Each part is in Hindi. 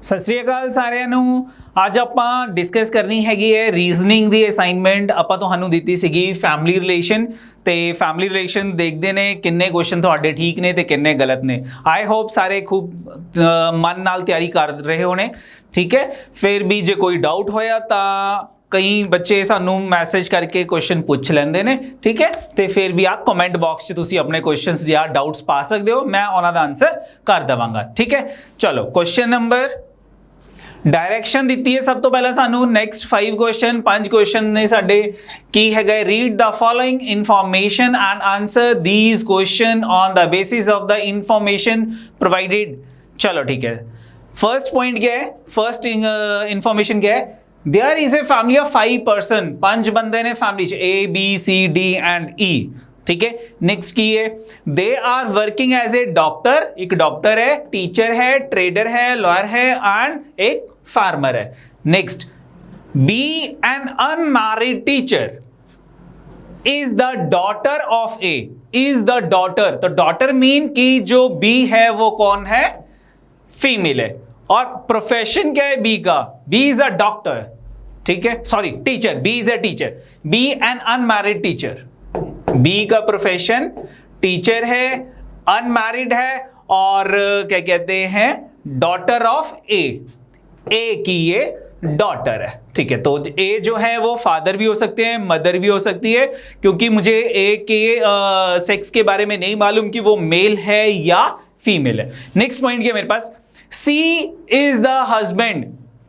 ਸਤਿ ਸ਼੍ਰੀ ਅਕਾਲ ਸਾਰਿਆਂ ਨੂੰ। ਅੱਜ ਆਪਾਂ ਡਿਸਕਸ ਕਰਨੀ ਹੈਗੀ ਹੈ ਰੀਜ਼ਨਿੰਗ ਦੀ ਅਸਾਈਨਮੈਂਟ। ਆਪਾਂ ਤੁਹਾਨੂੰ ਦਿੱਤੀ ਸੀਗੀ ਫੈਮਿਲੀ ਰਿਲੇਸ਼ਨ, ਤੇ ਫੈਮਿਲੀ ਰਿਲੇਸ਼ਨ ਦੇਖਦੇ ਨੇ ਕਿੰਨੇ ਕੁਐਸਚਨ ਤੁਹਾਡੇ ਠੀਕ ਨੇ ਤੇ ਕਿੰਨੇ ਗਲਤ ਨੇ। ਆਈ ਹੋਪ ਸਾਰੇ खूब मन नाल तैयारी कर रहे होने। ठीक है, फिर भी जे कोई डाउट होया तो कई बच्चे सानू मैसेज करके क्वेश्चन पूछ लेंदे ने। ठीक है, तो फिर भी आप कमेंट बॉक्स च तुसी अपने क्वेश्चंस या डाउट्स पा सकते हो, मैं उन्हां दा आंसर कर देवांगा। ठीक है, चलो क्वेश्चन नंबर डायरेक्शन दी है। सब तो पहला सानू नैक्सट 5 क्वेश्चन 5 क्वेश्चन ने साडे की है, read the following information and answer these question on the basis of the information provided. चलो ठीक है, फर्स्ट पॉइंट क्या है, फर्स्ट इंफॉर्मेशन क्या है, there is a family of 5 person, 5 बंदे ने family A B C D and E। ठीक है, नेक्स्ट की है, they are working as a doctor, एक डॉक्टर है, टीचर है, ट्रेडर है, लॉयर है एंड एक फार्मर है। Next, B an unmarried teacher is the daughter of A, is the daughter, तो डॉटर मीन कि जो बी है वो कौन है, फीमेल है। और प्रोफेशन क्या है बी का, बी इज अ डॉक्टर। ठीक है, sorry teacher, B is a teacher, B an unmarried teacher, B का प्रोफेशन टीचर है, अनमैरिड है और क्या कहते हैं डॉटर ऑफ ए, ए की ये डॉटर है। ठीक है, तो ए जो है वो फादर भी हो सकते हैं, मदर भी हो सकती है, क्योंकि मुझे ए के सेक्स के बारे में नहीं मालूम कि वो मेल है या फीमेल है। नेक्स्ट पॉइंट क्या मेरे पास, सी इज द हस्बैंड,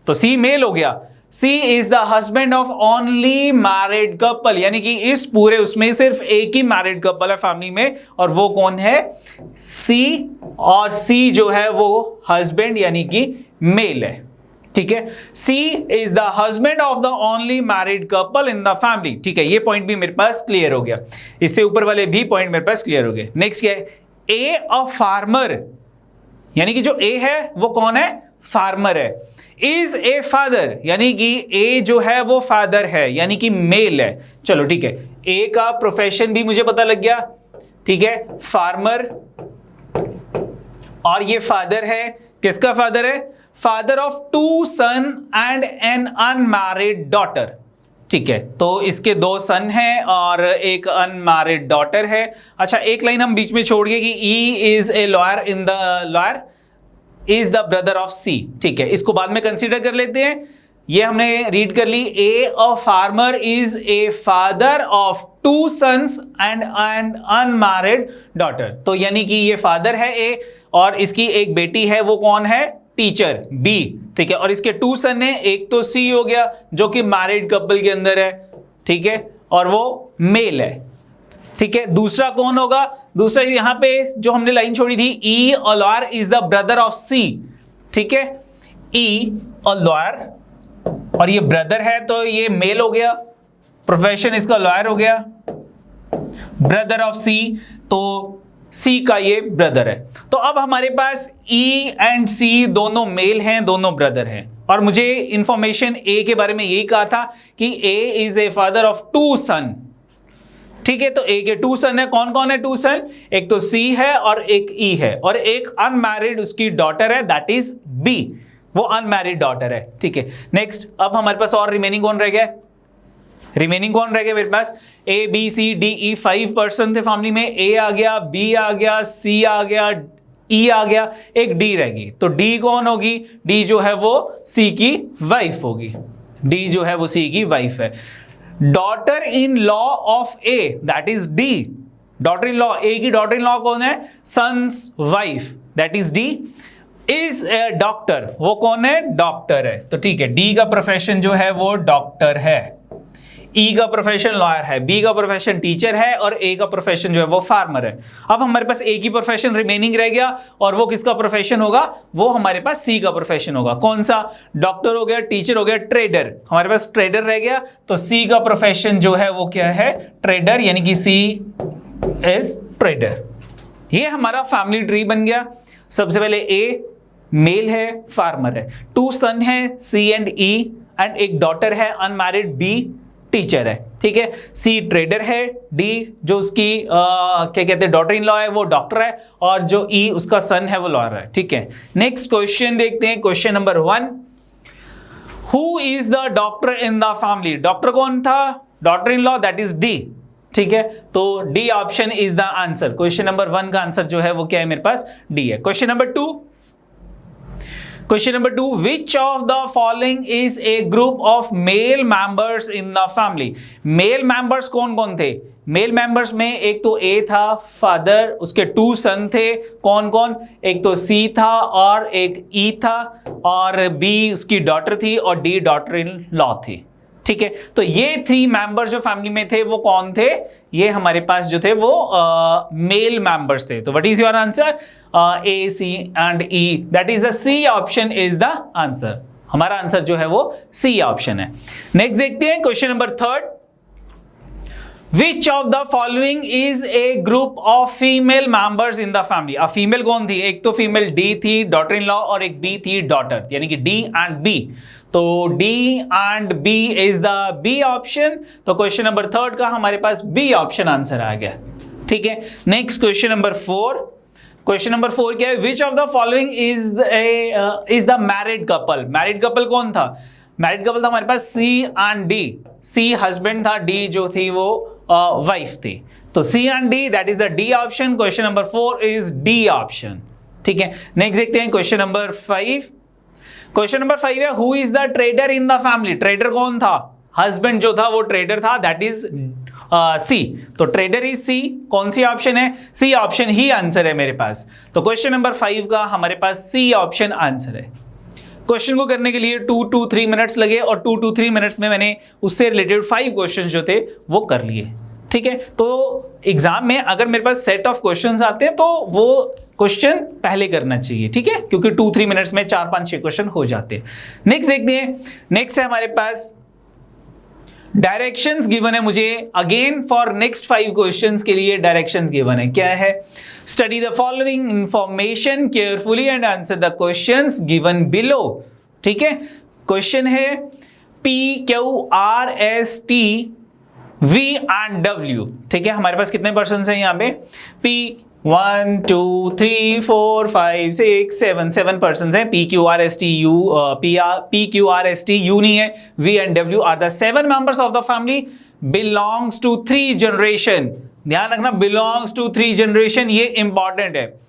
तो सी मेल हो गया, C is the husband of only married couple, यानी कि इस पूरे उसमें सिर्फ एक ही मैरिड कपल है फैमिली में, और वो कौन है, सी, और सी जो है वो हस्बैंड यानी कि मेल है। ठीक है, C is the husband of the only married couple in the family. ठीक है, ये पॉइंट भी मेरे पास क्लियर हो गया, इससे ऊपर वाले भी पॉइंट मेरे पास क्लियर हो गए। नेक्स्ट क्या है, ए अ फार्मर, यानी कि जो ए है वो कौन है, फार्मर है। इज ए फादर, यानी कि ए जो है वो फादर है यानी कि मेल है। चलो ठीक है, ए का प्रोफेशन भी मुझे पता लग गया। ठीक है, फार्मर, और ये फादर है, किसका फादर है, father of 2 son and an unmarried daughter. ठीक है, तो इसके 2 सन हैं और एक अनमैरिड डॉटर है। अच्छा, एक लाइन हम बीच में छोड़ गए कि E is a lawyer in the lawyer is the brother of C. ठीक है, इसको बाद में कंसीडर कर लेते हैं। ये हमने रीड कर ली, A uh farmer is a father of 2 sons and an unmarried daughter, तो यानी कि ये फादर है ए, और इसकी एक बेटी है, वो कौन है, टीचर बी। ठीक है, और इसके 2 सन है, एक तो सी हो गया जो कि मैरिड कपल के अंदर है। ठीक है, और वो मेल है। ठीक है, दूसरा कौन होगा, दूसरा यहां पे जो हमने लाइन छोड़ी थी, E uh lawyer is the brother of C. ठीक है, ई अ लॉयर, और ये ब्रदर है तो ये मेल हो गया, प्रोफेशन इसका लॉयर हो गया, ब्रदर ऑफ सी, तो सी का ये ब्रदर है। तो अब हमारे पास ई एंड सी दोनों मेल हैं, दोनों ब्रदर हैं, और मुझे इंफॉर्मेशन ए के बारे में यही कहा था कि ए इज ए फादर ऑफ 2 सन। ठीक है, तो ए के 2 सन है, कौन कौन है 2 सन, एक तो सी है और एक ई है, और एक अनमैरिड उसकी डॉटर है, दैट इज बी, वो अनमैरिड डॉटर है। ठीक है, नेक्स्ट, अब हमारे पास और रिमेनिंग कौन रह गया, रिमेनिंग कौन रह गया मेरे पास, A B C D E, 5 person थे फैमिली में, ए आ गया, बी आ गया, सी आ गया, ई आ गया, एक डी रहेगी, तो डी कौन होगी, डी जो है वो सी की वाइफ होगी, डी जो है वो सी की वाइफ है। Daughter in law of A, that is D, daughter in law, A की डॉटर इन लॉ कौन है, son's wife, that is D, is a doctor, वो कौन है, डॉक्टर है। तो ठीक है, डी का प्रोफेशन जो है वो डॉक्टर है, ई का प्रोफेशन लॉयर है, बी का प्रोफेशन टीचर है, और ए का प्रोफेशन जो है वो फार्मर है। अब हमारे पास ए की प्रोफेशन रिमेनिंग रह गया, और वो किसका प्रोफेशन होगा, वो हमारे पास सी का प्रोफेशन होगा। कौन सा, डॉक्टर हो गया, टीचर हो गया, ट्रेडर, हमारे पास ट्रेडर रह गया, तो सी का प्रोफेशन जो है वो क्या है, ट्रेडर, यानी कि सी इज ट्रेडर। ये हमारा फैमिली ट्री बन गया। सबसे पहले ए मेल है, फार्मर है, 2 सन है सी एंड ई, एंड एक डॉटर है अनमैरिड बी। टीचर है, ठीक है, सी ट्रेडर है, डी जो उसकी क्या कहते हैं डॉटर इन लॉ है वो डॉक्टर है, और जो ई उसका सन है वो लॉयर है, ठीक है। नेक्स्ट क्वेश्चन देखते हैं, question number 1, who is the doctor in the family? Doctor कौन था? Daughter in law, that is D, ठीक है, तो D option is the answer. Question number 1 का आंसर जो है वो क्या है मेरे पास? डी है। Question number 2, which of the following is a group of male members in the family? Male members कौन कौन थे? मेल मेंबर्स में एक तो ए था फादर, उसके 2 सन थे, कौन कौन? एक तो सी था और एक ई था, और बी उसकी डॉटर थी, और डी डॉटर इन लॉ थी, ठीक है। तो ये 3 मेंबर्स जो फैमिली में थे वो कौन थे? ये हमारे पास जो थे वो मेल मेंबर्स थे। तो what is your answer? A, C and E, that is the C option is the answer. हमारा आंसर जो है वो सी ऑप्शन है। नेक्स्ट देखते हैं question number 3, Which of the following is a group of female members in the family? अब फीमेल कौन थी? एक तो फीमेल डी थी डॉटर इन लॉ, और एक बी थी डॉटर, यानी कि डी एंड बी। तो D and B is the B option. तो क्वेश्चन नंबर 3 का हमारे पास बी ऑप्शन आंसर आ गया, ठीक है। Next question number 4, question number 4 क्या है? Which of the following is the married couple? Married couple कौन था? मैरिड कपल था हमारे पास C and D. C husband था, डी जो थी वो वाइफ थी। तो C and D, that is the D option. Question number 4 is D option, ठीक है। नेक्स्ट देखते हैं क्वेश्चन नंबर 5। क्वेश्चन नंबर 5 है, who is the trader in the family? Trader कौन था? हस्बैंड जो था वो ट्रेडर था, दैट इज सी। तो ट्रेडर इज सी। कौन सी ऑप्शन है? सी ऑप्शन ही आंसर है मेरे पास। तो क्वेश्चन नंबर 5 का हमारे पास सी ऑप्शन आंसर है। क्वेश्चन को करने के लिए 2 to 3 मिनट्स लगे, और 2 to 3 मिनट्स में मैंने उससे रिलेटेड 5 क्वेश्चन जो थे वो कर लिए, ठीक है। तो एग्जाम में अगर मेरे पास सेट ऑफ क्वेश्चंस आते हैं तो वो क्वेश्चन पहले करना चाहिए, ठीक है, क्योंकि 2-3 मिनट्स में 4-5-6 क्वेश्चन हो जाते हैं। नेक्स्ट देखते हैं, नेक्स्ट है हमारे पास डायरेक्शंस गिवन है मुझे। अगेन फॉर नेक्स्ट 5 क्वेश्चंस के लिए डायरेक्शंस गिवन है। क्या है? Study the following information carefully and answer the questions given below, ठीक है। क्वेश्चन है PQRST V and W, ठीक है। हमारे पास कितने पर्सन्स हैं यहाँ पे? P 1 2 3 4 5 6 7 पर्सन्स हैं। PQRSTU नहीं है, V and W are the 7 members of the family, belongs to 3 generation. ध्यान रखना, बिलोंग्स टू 3 जनरेशन, ये इंपॉर्टेंट है।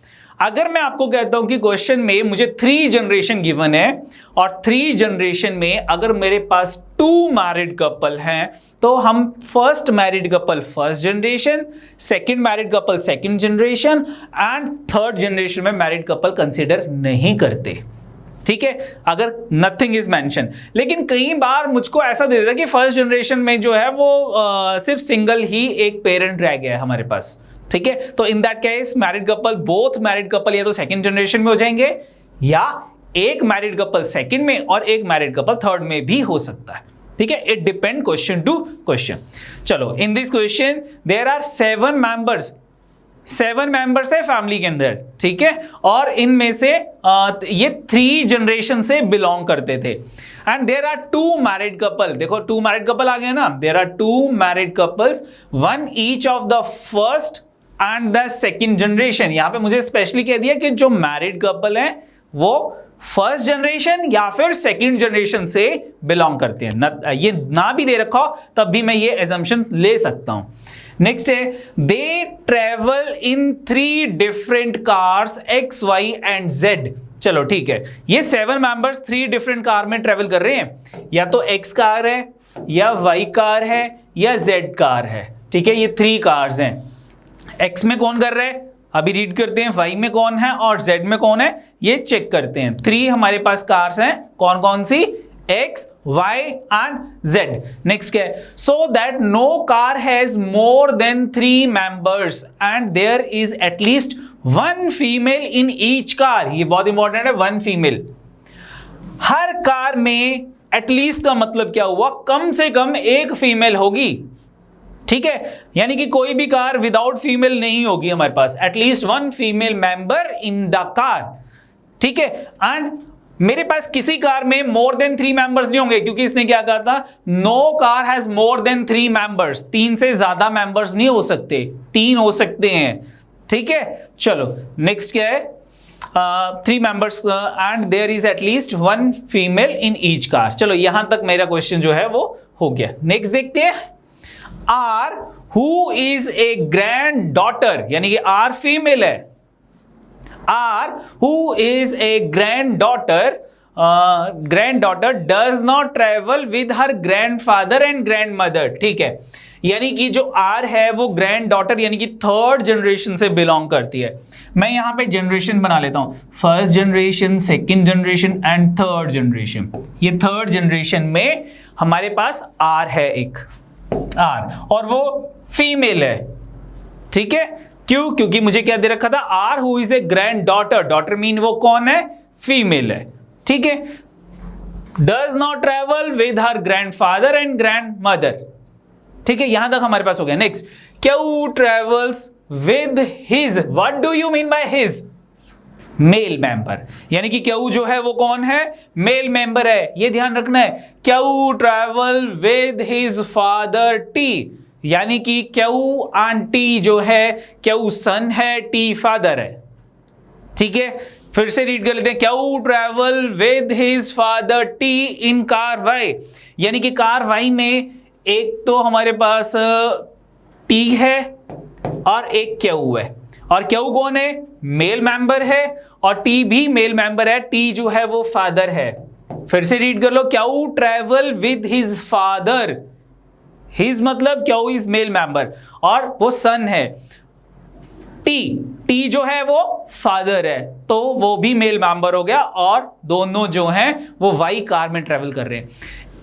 अगर मैं आपको कहता हूं कि क्वेश्चन में मुझे 3 जनरेशन गिवन है, और 3 जनरेशन में अगर मेरे पास 2 मैरिड कपल हैं, तो हम first married couple first generation, second married couple second generation, and third generation में मैरिड कपल कंसीडर नहीं करते, ठीक है, अगर नथिंग इज मेंशन। लेकिन कई बार मुझको ऐसा दे देता है कि फर्स्ट जनरेशन में जो है वो सिर्फ सिंगल ही एक पेरेंट रह गया है हमारे पास, ठीक है। तो in that case married couple, both married couple या तो सेकंड जनरेशन में हो जाएंगे, या एक मैरिड कपल सेकंड में और एक मैरिड कपल थर्ड में भी हो सकता है, ठीक है। It depend question to question. चलो, in this question there are 7 members है फैमिली के अंदर, ठीक है, और इनमें से ये 3 जनरेशन से बिलोंग करते थे। And there are 2 married couple, देखो 2 मैरिड कपल आ गए ना, there are 2 married couples, 1 each of the first and the second generation. यहां पे मुझे स्पेशली कह दिया कि जो मैरिड कपल है वो फर्स्ट जनरेशन या फिर सेकंड जनरेशन से बिलोंग करते हैं। ये ना भी दे रखा हो तब भी मैं ये एजम्पशन ले सकता हूं। नेक्स्ट है, they travel in 3 different cars X, Y and Z। चलो ठीक है, ये 7 मेंबर्स 3 डिफरेंट कार में ट्रेवल कर रहे हैं, या तो X कार है, या Y कार है, या Z कार है, ठीक है। ये 3 कार्स हैं। X में कौन कर रहा है अभी रीड करते हैं, Y में कौन है और Z में कौन है ये चेक करते हैं। 3 हमारे पास कार्स हैं, कौन कौन सी? X, Y and Z। Next क्या है? So that no car has more than 3 members and there is at least 1 female in each car। ये बहुत इंपॉर्टेंट है, 1 फीमेल। हर कार में एटलीस्ट का मतलब क्या हुआ? कम से कम एक फीमेल होगी, ठीक है, यानी कि कोई भी कार विदाउट फीमेल नहीं होगी हमारे पास, at least 1 female member in the car, ठीक है। एंड मेरे पास किसी कार में मोर देन 3 मेंबर्स नहीं होंगे, क्योंकि इसने क्या कहा था, no car has more than 3 members, 3 से ज्यादा मेंबर्स नहीं हो सकते, 3 हो सकते हैं। ठीक है, चलो नेक्स्ट क्या है, 3 members and there is at least 1 female in each car। चलो यहां तक मेरा क्वेश्चन जो है वो हो गया। नेक्स्ट देखते हैं, R who is a granddaughter, यानी कि आर फीमेल है, R who is a granddaughter does not travel with her grandfather and grandmother. ठीक है, यानी कि जो आर है वो ग्रैंड डॉटर यानी कि 3rd जनरेशन से बिलोंग करती है। मैं यहां पे जनरेशन बना लेता हूं, 1st generation, 2nd generation and 3rd generation. ये 3rd जनरेशन में हमारे पास आर है, एक आर, और वो फीमेल है। ठीक है, क्यों? क्योंकि मुझे क्या दे रखा था, R who is a granddaughter, daughter mean वो कौन है, फीमेल है। ठीक है, does not travel with her grandfather and grandmother. ठीक है, यहां तक हमारे पास हो गया। Next, Q travels with his, what do you mean by his, male member, यानी कि क्यू जो है वो कौन है, मेल मेंबर है, ये ध्यान रखना है। Q travel with his father T, यानी कि क्यू एंड टी जो है, क्यू सन है, टी फादर है। ठीक है, फिर से रीड कर लेते हैं, Q travel with his father T in car Y, यानी कि कार वाई में एक तो हमारे पास टी है और एक क्यू है, और क्यू कौन है, मेल मेंबर है, और टी भी मेल मेंबर है, टी जो है वो फादर है। फिर से रीड कर लो, Q travel with his father, his मतलब क्यू इज मेल मेंबर और वो सन है, टी जो है वो फादर है, तो वो भी मेल मेंबर हो गया, और दोनों जो हैं वो वाई कार में ट्रेवल कर रहे हैं।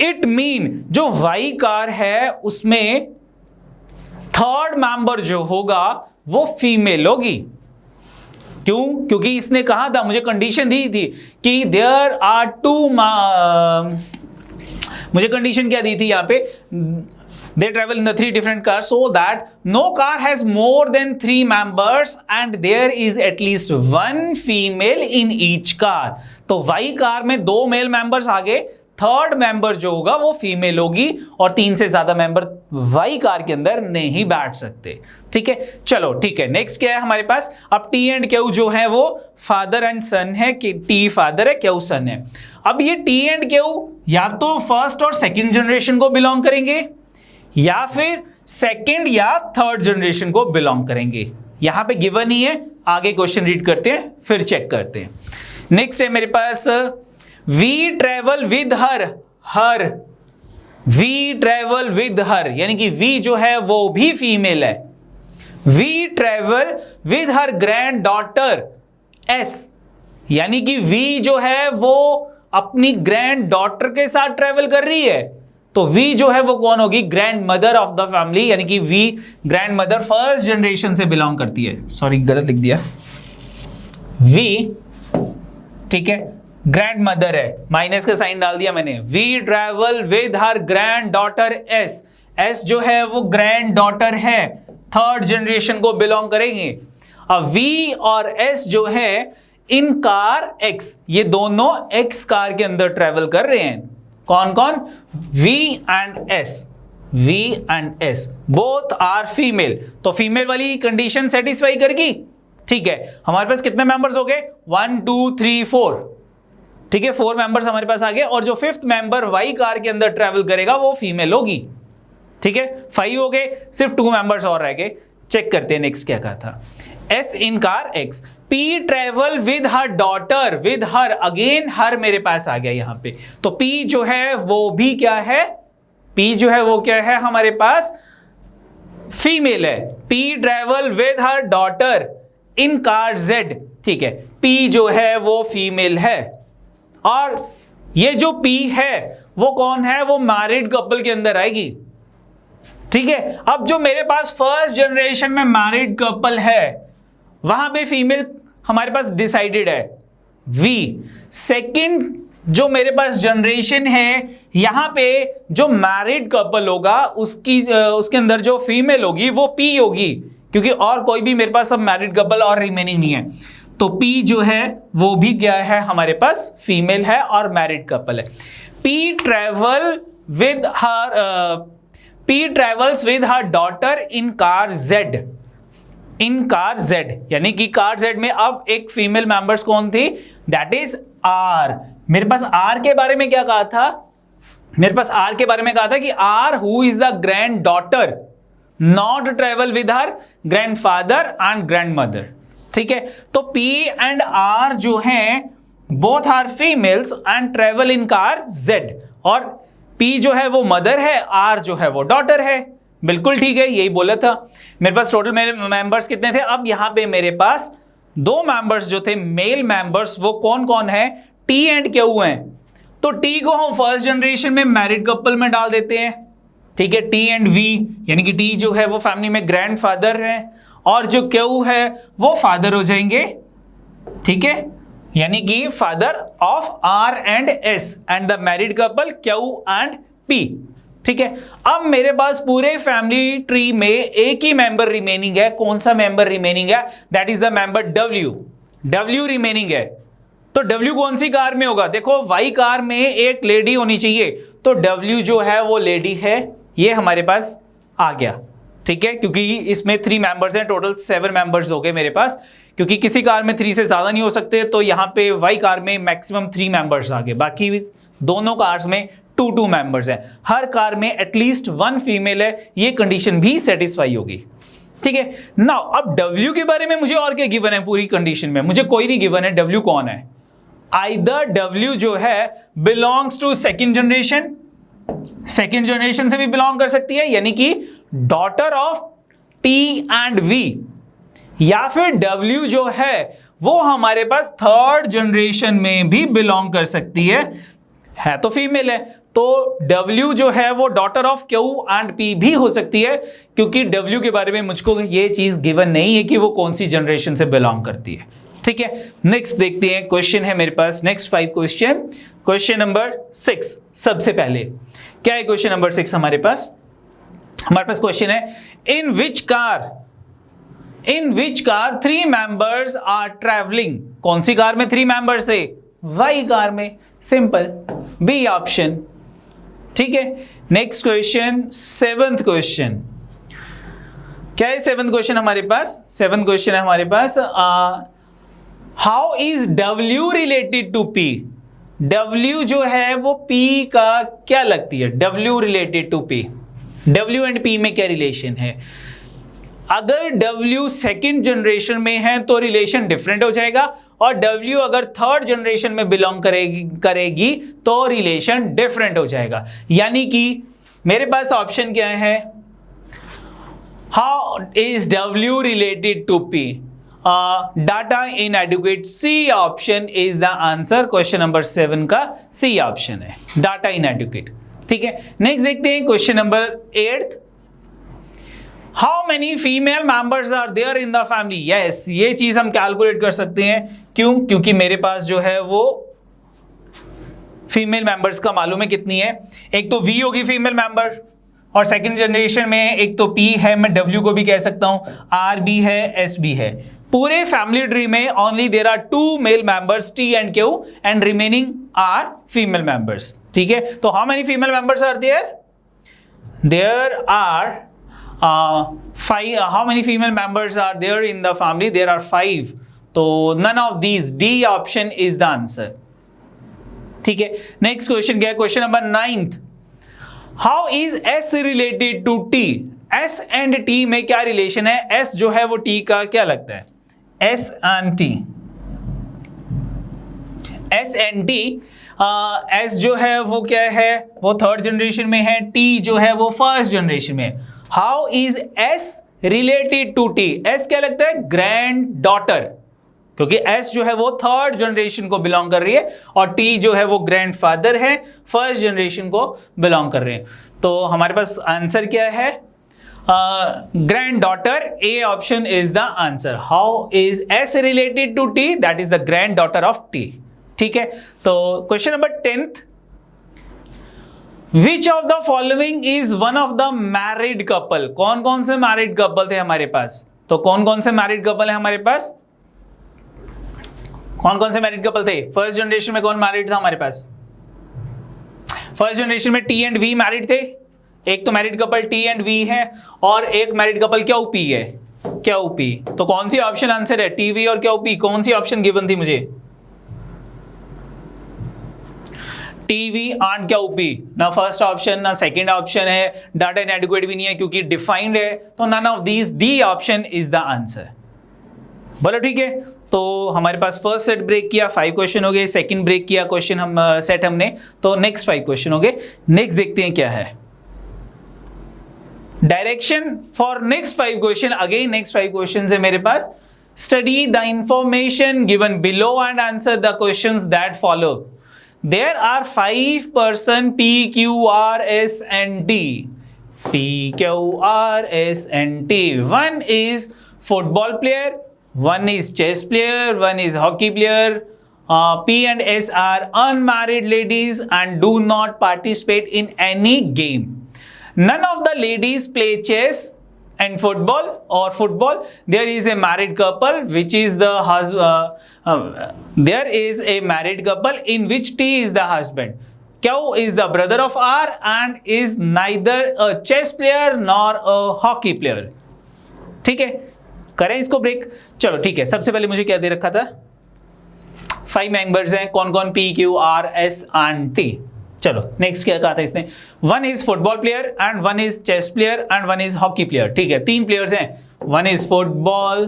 इट मीन जो वाई कार है उसमें 3rd मेंबर जो होगा वो फीमेल होगी। क्यों? क्योंकि इसने कहा था, मुझे कंडीशन दी थी कि देयर आर 2, मुझे कंडीशन क्या दी थी यहां पे, they travel in the 3 different cars so that no car has more than 3 members and there is at least 1 female in each car। तो वाई कार में 2 मेल मेंबर्स आ गए, 3rd मेंबर जो होगा वो फीमेल होगी, और 3 से ज्यादा मेंबर वाई कार के अंदर नहीं बैठ सकते। ठीक है, चलो ठीक है, नेक्स्ट क्या है हमारे पास, अब टी एंड क्यू जो है वो फादर एंड सन है, कि टी फादर है, क्यू सन है। अब ये टी एंड क्यू या तो 1st और 2nd जनरेशन को बिलोंग करेंगे, या फिर 2nd या 3rd जनरेशन को बिलोंग करेंगे। यहां पे गिवन ही है, आगे क्वेश्चन रीड करते हैं फिर चेक करते हैं। नेक्स्ट है मेरे पास, V travel with her, V travel with her, यानी कि वी जो है वो भी फीमेल है। V travel with her granddaughter S, यानी कि वी जो है वो अपनी ग्रैंड डॉटर के साथ ट्रेवल कर रही है, तो वी जो है वो कौन होगी, grandmother of the family, यानी कि V grandmother 1st generation से बिलोंग करती है। सॉरी गलत लिख दिया, वी ठीक है ग्रैंड मदर है, माइनस का साइन डाल दिया मैंने। V travel with her granddaughter S, S जो है वो ग्रैंड डॉटर है, 3rd जनरेशन को बिलोंग करेंगे। अब वी और एस जो है इन कार एक्स, ये दोनों एक्स कार के अंदर ट्रेवल कर रहे हैं। कौन कौन, V and S, V and S both are female, तो फीमेल वाली कंडीशन सेटिस्फाई करेगी। ठीक है, हमारे पास कितने मेंबर्स हो गए, 1 2 3 4। ठीक है, 4 मेंबर्स हमारे पास आ गए, और जो 5th मेंबर वाई कार के अंदर ट्रेवल करेगा वो फीमेल होगी। ठीक है, 5 हो गए, सिर्फ 2 मेंबर्स और रह गए। चेक करते हैं नेक्स्ट क्या कहा था, S in car X, P travel with her daughter, with her, again her मेरे पास आ गया यहां पे, तो P जो है वो भी क्या है, P जो है वो क्या है हमारे पास फीमेल है। P travel with her daughter in car Z, ठीक है, P जो है वो फीमेल है, और ये जो P है वो कौन है, वो मैरिड कपल के अंदर आएगी। ठीक है, अब जो मेरे पास 1st जनरेशन में मैरिड कपल है वहां पे फीमेल हमारे पास डिसाइडेड है V। 2nd जो मेरे पास जनरेशन है यहां पे जो मैरिड कपल होगा उसके अंदर जो फीमेल होगी वो P होगी, क्योंकि और कोई भी मेरे पास सब मैरिड कपल और रिमेनिंग नहीं है। तो P जो है वो भी क्या है हमारे पास, फीमेल है और मैरिड कपल है। P travels with her daughter in car Z, in car Z, यानी कि कार Z में अब एक फीमेल मेंबर्स कौन थी, दैट इज R। मेरे पास R के बारे में क्या कहा था, मेरे पास R के बारे में कहा था कि R who is the granddaughter not travel with her grandfather and grandmother. ठीक है, तो P एंड R जो हैं both are females and travel in car Z, और P जो है वो मदर है, R जो है वो डॉटर है। बिल्कुल ठीक है, यही बोला था। मेरे पास टोटल मेंबर्स कितने थे, अब यहां पे मेरे पास दो मेंबर्स जो थे मेल मेंबर्स, वो कौन कौन है, T एंड Q हैं। तो T को हम फर्स्ट जनरेशन में मैरिड कपल में डाल देते हैं। ठीक है, T एंड V, यानी कि T जो है वो फैमिली में ग्रैंडफादर है और जो Q है वो फादर हो जाएंगे। ठीक है, यानी कि father of R and S and the married couple Q and P। ठीक है, अब मेरे पास पूरे फैमिली ट्री में एक ही मेंबर रिमेनिंग है। कौन सा मेंबर रिमेनिंग है, that is the member W remaining है। तो W कौन सी कार में होगा, देखो Y कार में एक लेडी होनी चाहिए, तो W जो है वो लेडी है, ये हमारे पास आ गया। ठीक है, क्योंकि इसमें 3 मेंबर्स हैं, टोटल 7 मेंबर्स हो गए मेरे पास, क्योंकि किसी कार में 3 से ज्यादा नहीं हो सकते, तो यहां पे Y कार में मैक्सिमम 3 मेंबर्स आ गए, बाकी दोनों कार्स में 2 मेंबर्स हैं। हर कार में एटलीस्ट 1 फीमेल है, ये कंडीशन भी सेटिस्फाई होगी। ठीक है, नाउ अब W के बारे में मुझे और क्या गिवन है, पूरी कंडीशन में मुझे कोई नहीं गिवन है। W कौन है, आइदर W जो है बिलोंग्स टू सेकंड जनरेशन से भी बिलोंग कर सकती है, यानी कि daughter of T and V, या फिर W जो है वो हमारे पास थर्ड जनरेशन में भी बिलोंग कर सकती है तो फीमेल है। तो W जो है वो daughter of Q and P भी हो सकती है, क्योंकि W के बारे में मुझको ये चीज गिवन नहीं है कि वो कौन सी जनरेशन से बिलोंग करती है। ठीक है, नेक्स्ट देखते हैं, क्वेश्चन है मेरे पास नेक्स्ट 5 क्वेश्चन। क्वेश्चन नंबर 6 सबसे पहले क्या है, क्वेश्चन नंबर 6 हमारे पास क्वेश्चन है, in which car 3 members are travelling. कौन सी कार में 3 मेंबर्स थे, Y कार में, सिंपल, बी ऑप्शन। ठीक है, नेक्स्ट क्वेश्चन, 7th क्वेश्चन क्या है, 7th क्वेश्चन हमारे पास, 7th क्वेश्चन है हमारे पास, how is W related to P। W जो है वो P का क्या लगती है, W related to P, W एंड P में क्या रिलेशन है। अगर W सेकेंड जनरेशन में है तो रिलेशन डिफरेंट हो जाएगा, और W अगर थर्ड जनरेशन में बिलोंग करेगी तो रिलेशन डिफरेंट हो जाएगा। यानी कि मेरे पास ऑप्शन क्या है, how is W related to P, data inadequate, C option is the answer. Question number 7 का सी ऑप्शन है, डाटा इनएडुकेट। ठीक है, नेक्स्ट देखते हैं question number 8, how many female members are there in the family. Yes, ये चीज हम कैलकुलेट कर सकते हैं, क्यों, क्योंकि मेरे पास जो है वो फीमेल मेंबर्स का मालूम है कितनी है, एक तो V होगी फीमेल मेंबर, और सेकंड जनरेशन में एक तो P है, मैं W को भी कह सकता हूं, R भी है, S भी है। पूरे फैमिली ट्री में only there are 2 male members T and Q and remaining are female members. ठीक है, तो how many female members are there, there are 5, how many female members are there in the family, there are 5, तो none of these, D option is the answer। ठीक है, नेक्स्ट क्वेश्चन क्या है, question number 9th, how is S related to T। S and T में क्या रिलेशन है, S जो है वो T का क्या लगता है, S and T, S and T, S जो है वो क्या है, वो थर्ड जनरेशन में है, T जो है वो फर्स्ट जनरेशन में है। How is S related to T, S क्या लगता है, ग्रैंड डॉटर, क्योंकि S जो है वो थर्ड जनरेशन को बिलोंग कर रही है, और T जो है वो ग्रैंड फादर है, फर्स्ट जनरेशन को बिलोंग कर रहे हैं। तो हमारे पास आंसर क्या है, granddaughter, A option is the answer. How is S related to T, that is the granddaughter of T। ठीक है, तो question number 10th, Which of the following is one of the married couple। कौन कौन से मैरिड कपल थे हमारे पास, तो कौन कौन से मैरिड कपल है हमारे पास, कौन कौन से मैरिड कपल थे? फर्स्ट जनरेशन में कौन मैरिड था हमारे पास? फर्स्ट जनरेशन में टी एंड वी मैरिड थे। एक तो married couple T and V है और एक मैरिड कपल क्या पी है, क्या पी। तो कौन सी ऑप्शन आंसर है? टीवी और क्या पी। कौन सी ऑप्शन गिवन थी मुझे? T V and Q P. ना फर्स्ट ऑप्शन ना सेकंड ऑप्शन है, डाटा इनएडिक्वेट भी नहीं है क्योंकि डिफाइंड है, तो none of these, D option is the answer. बोलो ठीक है। तो हमारे पास फर्स्ट सेट ब्रेक किया, 5 क्वेश्चन हो गए। सेकंड ब्रेक किया क्वेश्चन हम सेट हमने, तो नेक्स्ट 5 क्वेश्चन हो गए। नेक्स्ट देखते हैं क्या है direction for next 5 question. Again next 5 question है मेरे पास। Study the information given below and answer the questions that follow. There are 5 person P, Q, R, S and T. P, Q, R, S and T. One is football player, one is chess player, one is hockey player. P and S are unmarried ladies and do not participate in any game. None of the ladies play chess and football or football. There is a married couple which is the husband. There is a married couple in which T is the husband. Q is the brother of R and is neither a chess player nor a hockey player. ठीक है, करें इसको ब्रेक। चलो ठीक है, सबसे पहले मुझे क्या दे रखा था? 5 मेंबर्स हैं, कौन कौन? P, Q, R, S and T। चलो नेक्स्ट क्या कहा था इसने? 1 is football player and 1 is chess player and 1 is hockey player. ठीक है, 3 प्लेयर्स हैं, 1 is football,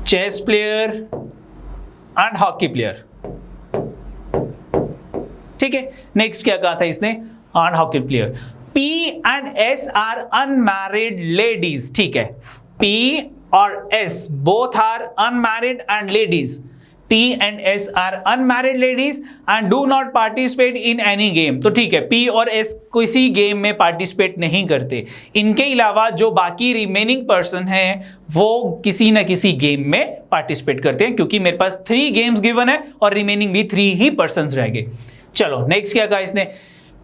chess player and hockey player. ठीक है, नेक्स्ट क्या कहा था इसने? And hockey player. P and S are unmarried ladies. ठीक है, P और S both are unmarried and ladies. P and S are unmarried ladies and do not participate in any game। तो ठीक है, P और S किसी गेम में पार्टिसिपेट नहीं करते। इनके अलावा जो बाकी रिमेनिंग पर्सन हैं वो किसी न किसी गेम में पार्टिसिपेट करते हैं, क्योंकि मेरे पास 3 गेम्स गिवन है और रिमेनिंग भी 3 ही पर्सन रह गए। चलो नेक्स्ट क्या कहा इसने?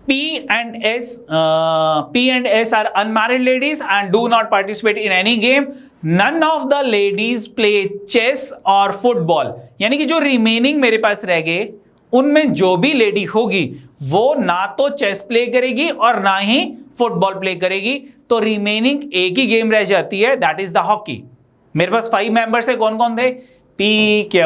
P and S are unmarried ladies and do not participate in any game. None of the ladies play chess or football। यानी कि जो रिमेनिंग मेरे पास रह गए उनमें जो भी लेडी होगी वो ना तो चेस प्ले करेगी और ना ही फुटबॉल प्ले करेगी, तो रिमेनिंग एक ही गेम रह जाती है, दैट इज द हॉकी। मेरे पास 5 मेंबर्स है, कौन कौन थे? P, Q,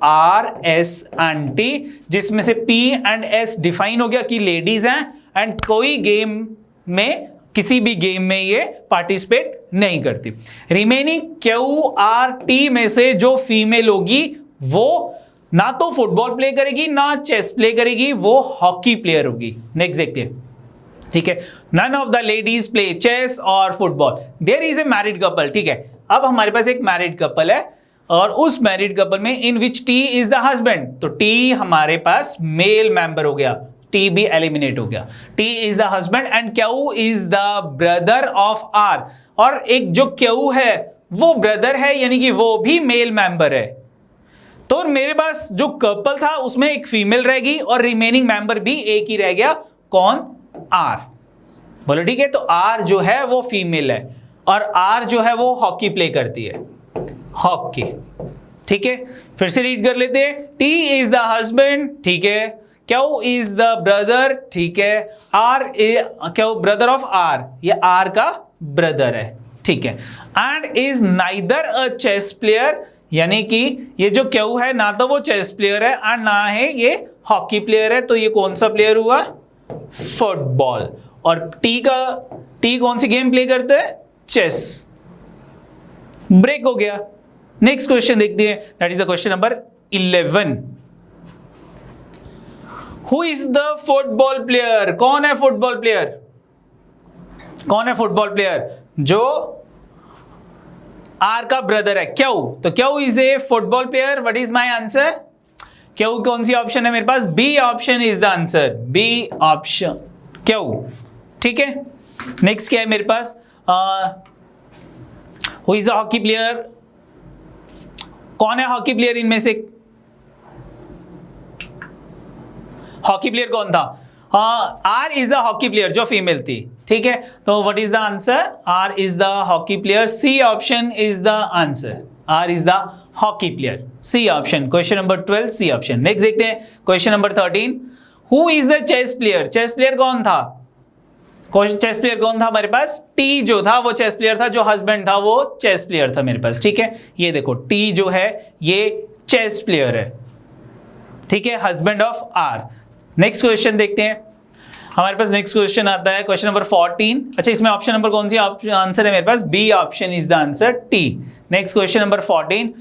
R, S and T, जिसमें से P एंड S डिफाइन हो गया कि लेडीज हैं एंड कोई गेम में, किसी भी गेम में ये पार्टिसिपेट नहीं करती। रिमेनिंग Q, R, T में से जो फीमेल होगी वो ना तो फुटबॉल प्ले करेगी ना चेस प्ले करेगी, वो हॉकी प्लेयर होगी। नेक्स्ट देखते हैं। ठीक है, none of the ladies play chess or football. There is a married couple. ठीक है, अब हमारे पास एक मैरिड कपल है और उस मैरिड कपल में इन विच T इज द हस्बैंड, तो T हमारे पास मेल मेंबर हो गया, T भी एलिमिनेट हो गया। T is the husband and Q is the brother of R, और एक जो Q है वो ब्रदर है, यानी कि वो भी मेल मेंबर है। तो मेरे पास जो कपल था उसमें एक फीमेल रहेगी और रिमेनिंग मेंबर भी एक ही रह गया, कौन? R। बोलो ठीक है, तो R जो है वो फीमेल है और R जो है वो हॉकी प्ले करती है, हॉकी। ठीक है, फिर से रीड कर लेते हैं। T इज द हस्बैंड, ठीक है, Q इज द ब्रदर, ठीक है, Q ब्रदर ऑफ R, ये R का ब्रदर है। ठीक है, and is neither a chess player, यानी कि ये जो Q है ना तो वो चेस प्लेयर है एंड ना है ये हॉकी प्लेयर है, तो ये कौन सा प्लेयर हुआ? फुटबॉल। और T कौन सी गेम प्ले करते हैं? चेस। ब्रेक हो गया। नेक्स्ट क्वेश्चन देखते हैं, that is the question number 11। Who is the football player? कौन है फुटबॉल प्लेयर? कौन है फुटबॉल प्लेयर? जो R का ब्रदर है, Q। तो Q is a football player. What is my answer? Q कौन सी ऑप्शन है मेरे पास? B option is the answer, B option Q। ठीक है, नेक्स्ट क्या है मेरे पास? Who is the hockey player? कौन है हॉकी प्लेयर इनमें से? हॉकी प्लेयर कौन था? R is the hockey player, जो फीमेल थी। ठीक है, तो what is the answer? R is the hockey player, C option is the answer. R is the hockey player, C option, question number 12 C option. Next देखते हैं question number 13, who is the chess player, chess player कौन था, चेस प्लेयर कौन था हमारे पास, टी जो था वो चेस प्लेयर था, जो हस्बैंड था वो चेस प्लेयर था मेरे पास, ठीक है। ये देखो टी जो है ये चेस प्लेयर है, ठीक है, husband of R. Next question देखते हैं, हमारे पास नेक्स्ट क्वेश्चन आता है क्वेश्चन नंबर 14। अच्छा, इसमें ऑप्शन नंबर कौन सी आंसर है मेरे पास, B option is the answer, T. Next question number 14,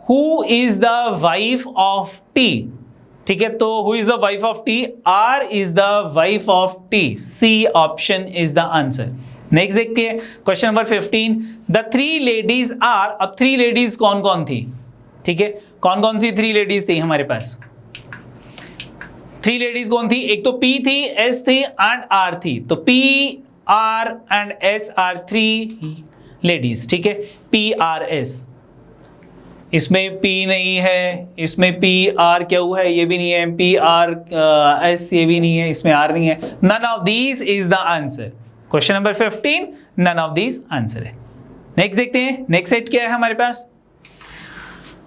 who is the wife of T, ठीक है, तो who is the wife of T, R is the wife of T, C option is the answer. Next देखते हैं question number 15, the three ladies are, अब थ्री लेडीज कौन कौन थी, ठीक है, कौन कौन सी थ्री लेडीज थी हमारे पास, थ्री लेडीज कौन थी, एक तो पी थी, एस थी एंड आर थी, तो P R and S R three ladies, ठीक है, पी आर एस, इसमें P नहीं है, इसमें P R क्यों है, ये भी नहीं है, P R S ये भी नहीं है, इसमें R नहीं है, none of these is the answer। Question number 15, none of these answer है। नेक्स्ट देखते हैं, नेक्स्ट सेट क्या है हमारे पास,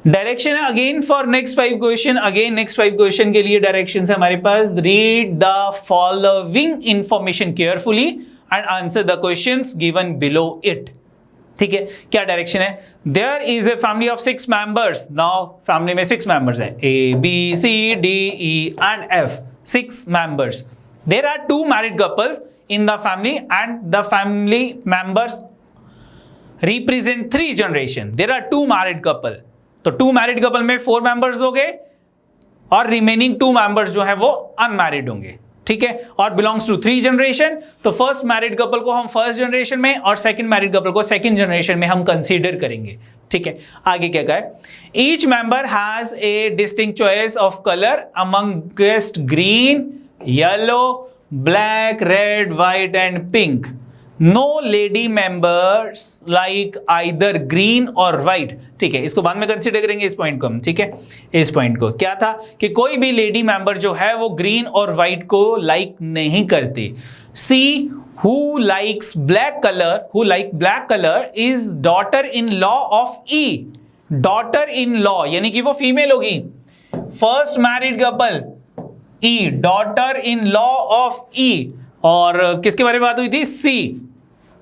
डायरेक्शन है again for next 5 question, again next 5 question के लिए डायरेक्शन है हमारे पास, read the following information carefully and answer the questions given below it, ठीक है। क्या डायरेक्शन है, there is a family of 6 members, now family में 6 मेंबर्स है, A B C D E and F, 6 members, there are 2 married couple in the family and the family members represent 3 generation, there are 2 married couple, तो 2 मैरिड कपल में 4 मेंबर्स हो गए और रिमेनिंग 2 मेंबर्स जो है वो अनमैरिड होंगे, ठीक है, और बिलोंग्स टू 3 जनरेशन, तो फर्स्ट मैरिड कपल को हम फर्स्ट जनरेशन में और सेकंड मैरिड कपल को सेकंड जनरेशन में हम कंसीडर करेंगे, ठीक है। आगे क्या कहा है, each member has a distinct choice of colour amongst green, yellow, black, red, white and pink, no lady members like either green और व्हाइट, ठीक है, इसको बाद में कंसीडर करेंगे इस पॉइंट को हम, ठीक है। इस पॉइंट को क्या था कि कोई भी लेडी मेंबर जो है वो ग्रीन और व्हाइट को लाइक नहीं करते। C who likes black colour, who like black colour is daughter in law of E, daughter in law यानी कि वो फीमेल होगी, first married couple E, daughter in law of E, और किसके बारे में बात हुई थी, सी,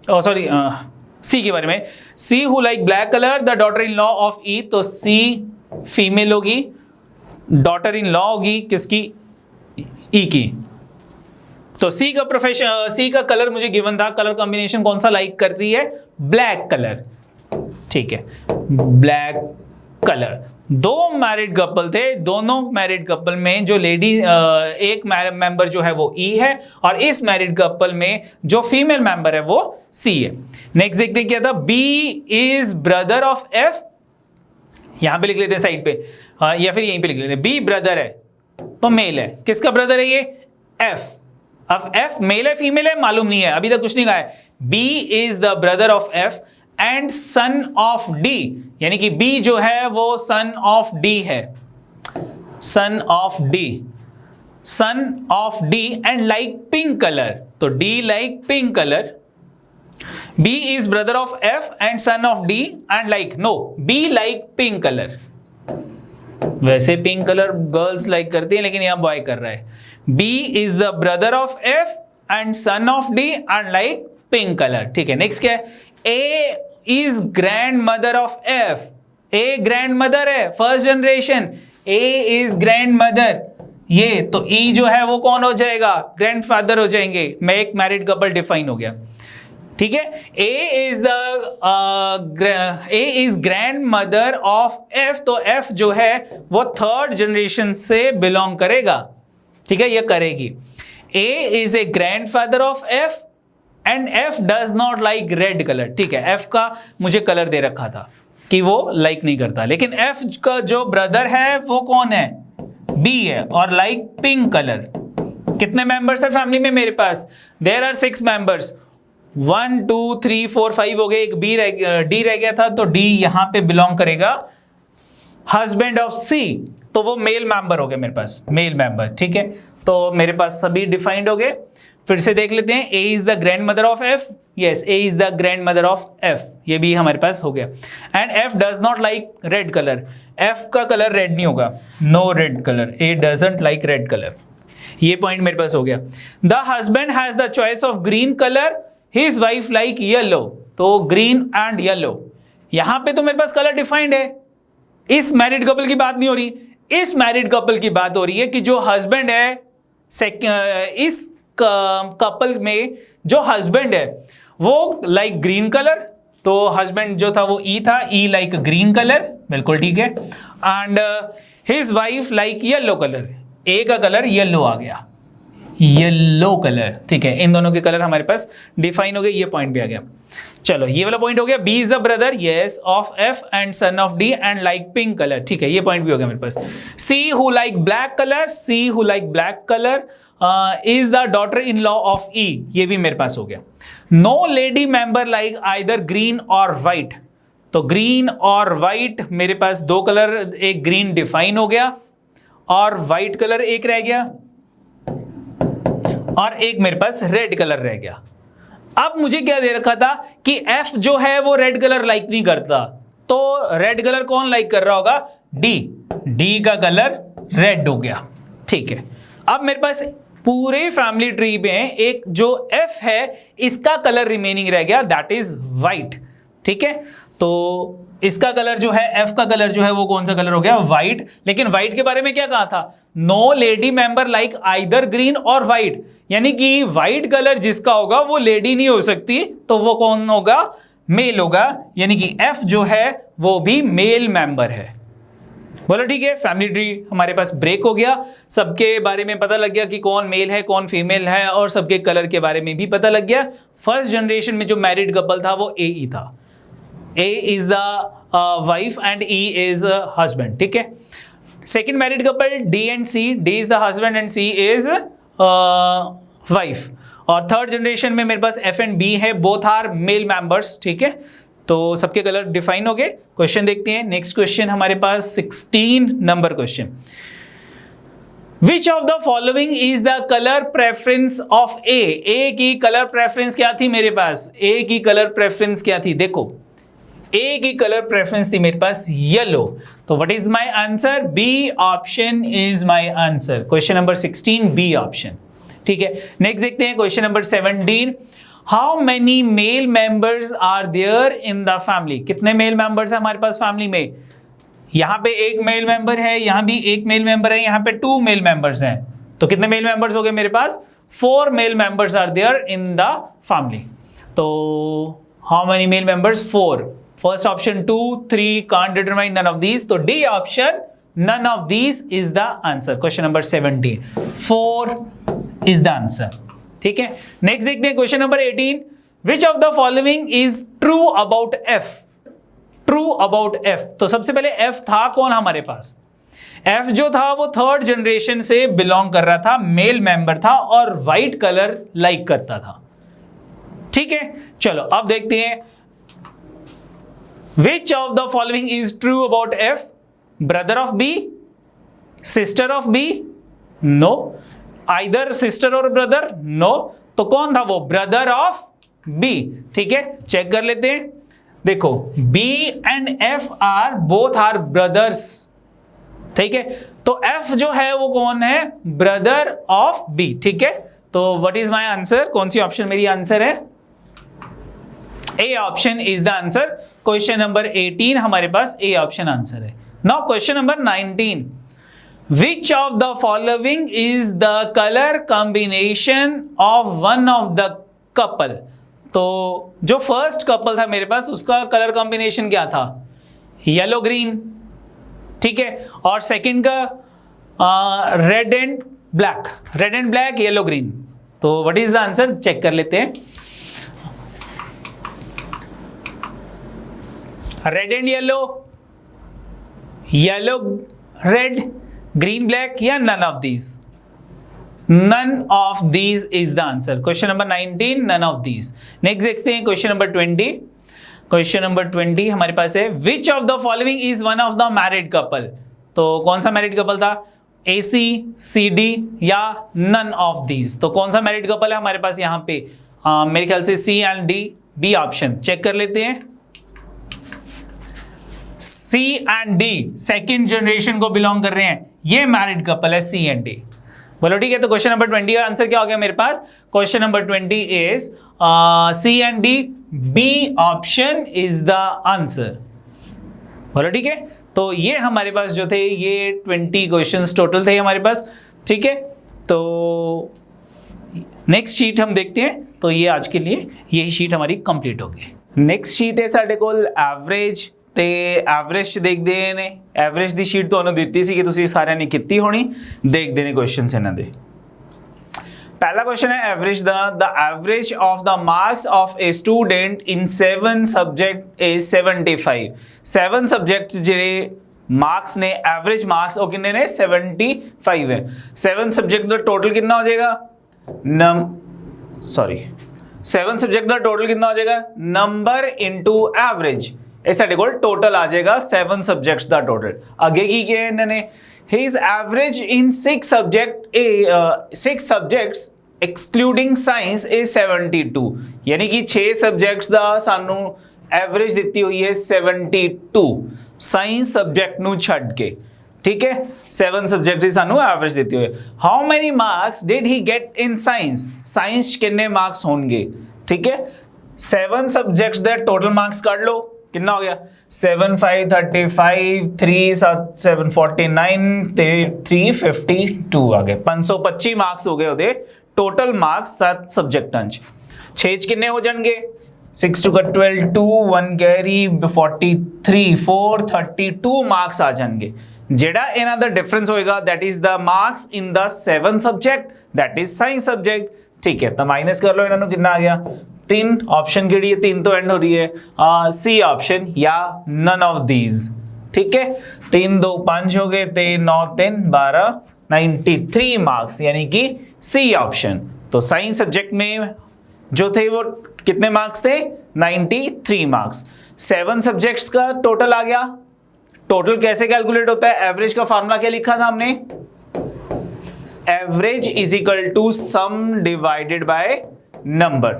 सॉरी सी के बारे में, C who like black colour the daughter in law of E, तो सी फीमेल होगी, डॉटर इन लॉ होगी किसकी, ई की, तो सी का प्रोफेशन, सी का कलर मुझे गिवन था, कलर कॉम्बिनेशन कौन सा लाइक कर रही है, ब्लैक कलर, ठीक है, ब्लैक कलर। 2 मैरिड कपल थे, दोनों मैरिड कपल में जो लेडी एक मेंबर जो है वो ई है और इस मैरिड कपल में जो फीमेल मेंबर है वो सी है। नेक्स्ट देखते हैं क्या था, B is brother of F, यहां पे लिख लेते हैं साइड पे, या फिर यहीं पे लिख लेते हैं, बी ब्रदर है तो मेल है, किसका ब्रदर है ये, एफ। अब एफ मेल है फीमेल है मालूम नहीं है, अभी तक कुछ नहीं कहा है, B is the brother of F and son of D, यानी कि बी जो है वो सन ऑफ डी है, son of D, son of D and like pink colour, तो D like pink colour, B is brother of F and son of D and like, no, B like pink colour, वैसे पिंक कलर गर्ल्स लाइक करती है लेकिन यहां बॉय कर रहा है, B is the brother of F and son of D and like pink colour, ठीक है। नेक्स्ट क्या है, A is grandmother of F, A grandmother है first generation, A is grandmother, ये तो ई जो है वो कौन हो जाएगा, ग्रैंड फादर हो जाएंगे, मैं एक मैरिड कपल डिफाइन हो गया, ठीक है। A is grandmother of F, तो एफ जो है वो थर्ड जनरेशन से बिलोंग करेगा, ठीक है, ये करेगी। A is a grandfather of F and F does not like red colour, ठीक है, एफ का मुझे कलर दे रखा था कि वो लाइक नहीं करता, लेकिन एफ का जो ब्रदर है वो कौन है, बी है और लाइक पिंक कलर। कितने मेंबर्स है फैमिली में मेरे पास, देयर आर 6 मेंबर्स, 1 2 3 4 5 हो गए, एक बी डी रह गया था, तो डी यहां पे बिलोंग करेगा हस्बैंड ऑफ सी, तो वो मेल मेंबर हो गए मेरे पास, मेल मेंबर, ठीक है। तो मेरे पास सभी डिफाइंड हो गए। फिर से देख लेते हैं, A is the grandmother of F, yes A is the grandmother of F, ये भी हमारे पास हो गया। And F does not like red colour, F का कलर रेड नहीं होगा, no red colour, A doesn't like red colour, ये पॉइंट मेरे पास हो गया। The husband has the choice of green colour, his wife like yellow, तो ग्रीन एंड येलो, यहां पे तो मेरे पास कलर डिफाइंड है, इस मैरिड कपल की बात नहीं हो रही, इस मैरिड कपल की बात हो रही है कि जो हस्बैंड है, इस कपल में जो हस्बैंड है वो लाइक ग्रीन कलर, तो हस्बैंड जो था वो ई था, ई लाइक ग्रीन कलर, बिल्कुल ठीक है। And his wife like yellow colour, A का कलर येलो आ गया, येलो कलर, ठीक है, इन दोनों के कलर हमारे पास डिफाइन हो गए, ये पॉइंट भी आ गया। चलो ये वाला पॉइंट हो गया, B is the brother yes of F and son of D and like pink colour, ठीक है, ये पॉइंट भी हो गया मेरे पास। C who like black colour, C who like black colour is the daughter in law of E, ये भी मेरे पास हो गया। No lady member like either green और व्हाइट, तो ग्रीन और व्हाइट मेरे पास दो कलर, एक ग्रीन डिफाइन हो गया और व्हाइट कलर एक रह गया और एक मेरे पास रेड कलर रह गया। अब मुझे क्या दे रखा था कि F जो है वो रेड कलर लाइक नहीं करता, तो रेड कलर कौन लाइक कर रहा होगा, डी का कलर रेड हो गया, ठीक है। अब मेरे पास पूरे फैमिली ट्री में एक जो F है इसका कलर रिमेनिंग रह गया, दैट इज व्हाइट, ठीक है। तो इसका कलर जो है, F का कलर जो है वो कौन सा कलर हो गया, व्हाइट। लेकिन व्हाइट के बारे में क्या कहा था, no lady member like either green और व्हाइट, यानी कि व्हाइट कलर जिसका होगा वो लेडी नहीं हो सकती, तो वो कौन होगा, मेल होगा, यानी कि F जो है वो भी मेल मेंबर है। बोलो ठीक है, फैमिली ट्री हमारे पास ब्रेक हो गया, सबके बारे में पता लग गया कि कौन मेल है कौन फीमेल है, और सबके कलर के बारे में भी पता लग गया। फर्स्ट जनरेशन में जो मैरिड कपल था वो ए था, A is the wife and E is husband, ठीक है। Second married couple D and C, D is the husband and C is wife। और थर्ड जनरेशन में मेरे पास F and B है, बोथ आर मेल मेंबर्स, ठीक है। तो सबके कलर डिफाइन हो गए। क्वेश्चन देखते हैं, नेक्स्ट क्वेश्चन हमारे पास 16 number question, Which of the following is the color preference of A? A की कलर प्रेफरेंस क्या थी मेरे पास, A की कलर प्रेफरेंस क्या थी, देखो A की कलर प्रेफरेंस थी मेरे पास येलो, तो what is my answer, B option is my answer, question number 16 B option, ठीक है। नेक्स्ट देखते हैं question number 17, how many male members are there in the family, कितने मेल मेंबर्स है हमारे पास फैमिली में, यहां पे एक मेल मेंबर है, यहां भी एक मेल मेंबर है, यहां पे 2 मेल मेंबर्स हैं, तो कितने मेल मेंबर्स हो गए मेरे पास, 4 male members are there in the family. तो how many male members, 4, first option 2, 3 can't determine none of these, तो D option none of these is the answer, question number 17, 4 is the answer, ठीक है। नेक्स्ट देखते हैं question number 18, which of the following is true about F, true about F, तो सबसे पहले F था कौन हमारे पास, F जो था वो थर्ड जनरेशन से बिलोंग कर रहा था, मेल मेंबर था और व्हाइट कलर लाइक करता था, ठीक है। चलो अब देखते हैं, which of the following is true about F, brother of B, sister of B, no, either sister or brother, no, तो कौन था वो, ब्रदर ऑफ B, ठीक है। चेक कर लेते हैं, देखो B and F are both are brothers, ठीक है, तो F जो है वो कौन है, ब्रदर ऑफ B, ठीक है। तो व्हाट इज माय आंसर, कौन सी ऑप्शन मेरी आंसर है, A option is the answer, question number 18 हमारे पास A ऑप्शन आंसर है। Now question number 19, which of the following is the colour combination of one of the couple, तो जो फर्स्ट कपल था मेरे पास उसका कलर कॉम्बिनेशन क्या था, येलो ग्रीन, ठीक है, और सेकंड का red and black, yellow green, तो what is the answer, check कर लेते हैं, red and yellow, yellow red, green black, या none of these, none of these is the answer, question number 19 none of these. Next देखते हैं क्वेश्चन नंबर 20, क्वेश्चन नंबर 20 हमारे पास है, which of the following is one of the married couple, तो कौन सा मैरिड कपल था, AC, CD या नन ऑफ दीज। तो कौन सा मैरिड कपल है हमारे पास यहाँ पे? मेरे ख्याल से C and D, B option. Check कर लेते हैं। C and D second generation को बिलोंग कर रहे हैं, ये मैरिड कपल है C एंड D। बोलो ठीक है। तो क्वेश्चन नंबर 20 का आंसर क्या हो गया मेरे पास? Question number 20 is C and D, B option is the answer. बोलो ठीक है। तो ये हमारे पास जो थे ये 20 क्वेश्चंस टोटल थे हमारे पास, ठीक है। तो नेक्स्ट शीट हम देखते हैं। तो ये आज के लिए यही शीट हमारी कंप्लीट होगी। नेक्स्ट शीट है साडे कोल एवरेज, ਤੇ ਐਵਰੇਜ ਦੇਖਦੇ ਨੇ। ਐਵਰੇਜ ਦੀ ਸ਼ੀਟ ਤੁਹਾਨੂੰ ਦਿੱਤੀ ਸੀ ਕਿ ਤੁਸੀਂ ਸਾਰਿਆਂ ਨੇ ਕੀਤੀ ਹੋਣੀ। ਦੇਖਦੇ ਨੇ ਕੁਐਸਚਨਸ ਇਹਨਾਂ ਦੇ। पहला क्वेश्चन है average the average of the marks of a student in 7 subject is 75। 7 subject ਜਿਹੜੇ मार्क्स ने एवरेज मार्क्स ਉਹ ਕਿੰਨੇ ਨੇ? 75 है। 7 सब्जेक्ट ਦਾ टोटल कितना हो जाएगा? 7 सब्जेक्ट ਦਾ टोटल कितना हो जाएगा? Number into average. ਇਹ ਸਾਡੇ ਕੋਲ टोटल आ जाएगा 7 सब्जेक्ट्स ਦਾ टोटल। ਅੱਗੇ ਕੀ ਕਿਹਾ ਇਹਨਾਂ ਨੇ? His average in 6 subjects excluding science is 72। यानी कि 6 सब्जेक्ट्स ਦਾ ਸਾਨੂੰ एवरेज ਦਿੱਤੀ ਹੋਈ ਹੈ 72 ਸਾਇੰਸ ਸਬਜੈਕਟ ਨੂੰ ਛੱਡ ਕੇ, ठीक है। 7 सब्जेक्ट ਦੀ ਸਾਨੂੰ एवरेज ਦਿੱਤੀ ਹੋਈ ਹੈ। How many marks did he get in science? Science कितने मार्क्स होंगे, ठीक है। 7 सब्जेक्ट्स ਦੇ टोटल मार्क्स ਕੱਢ ਲਓ, कितना हो गया? 7 5 35 3 7 7 49 ते 352 आ गए। 525 मार्क्स हो गए ਉਹਦੇ टोटल मार्क्स 7 सब्जेक्टां ਚ। 6 ਚ ਕਿੰਨੇ ਹੋ ਜਾਣਗੇ? 6 2 12 2 1 कैरी 43 4 32 मार्क्स आ जाएंगे। ਜਿਹੜਾ ਇਹਨਾਂ ਦਾ डिफरेंस होएगा that is the marks in the 7 subject that is science subject, ठीक है। तो माइनस कर लो ਇਹਨਾਂ ਨੂੰ, कितना आ गया? 3 ऑप्शन केड़ी है? 3 तो एंड हो रही है सी ऑप्शन या नन ऑफ दीज, ठीक है। 3 2 5 हो गए, 9 3 12 93 मार्क्स, यानी कि सी ऑप्शन। तो साइंस सब्जेक्ट में जो थे वो कितने मार्क्स थे? 93 मार्क्स। 7 सब्जेक्ट्स का टोटल आ गया। टोटल कैसे कैलकुलेट होता है? एवरेज का फॉर्मूला क्या लिखा था हमने? Average is equal to sum divided by number.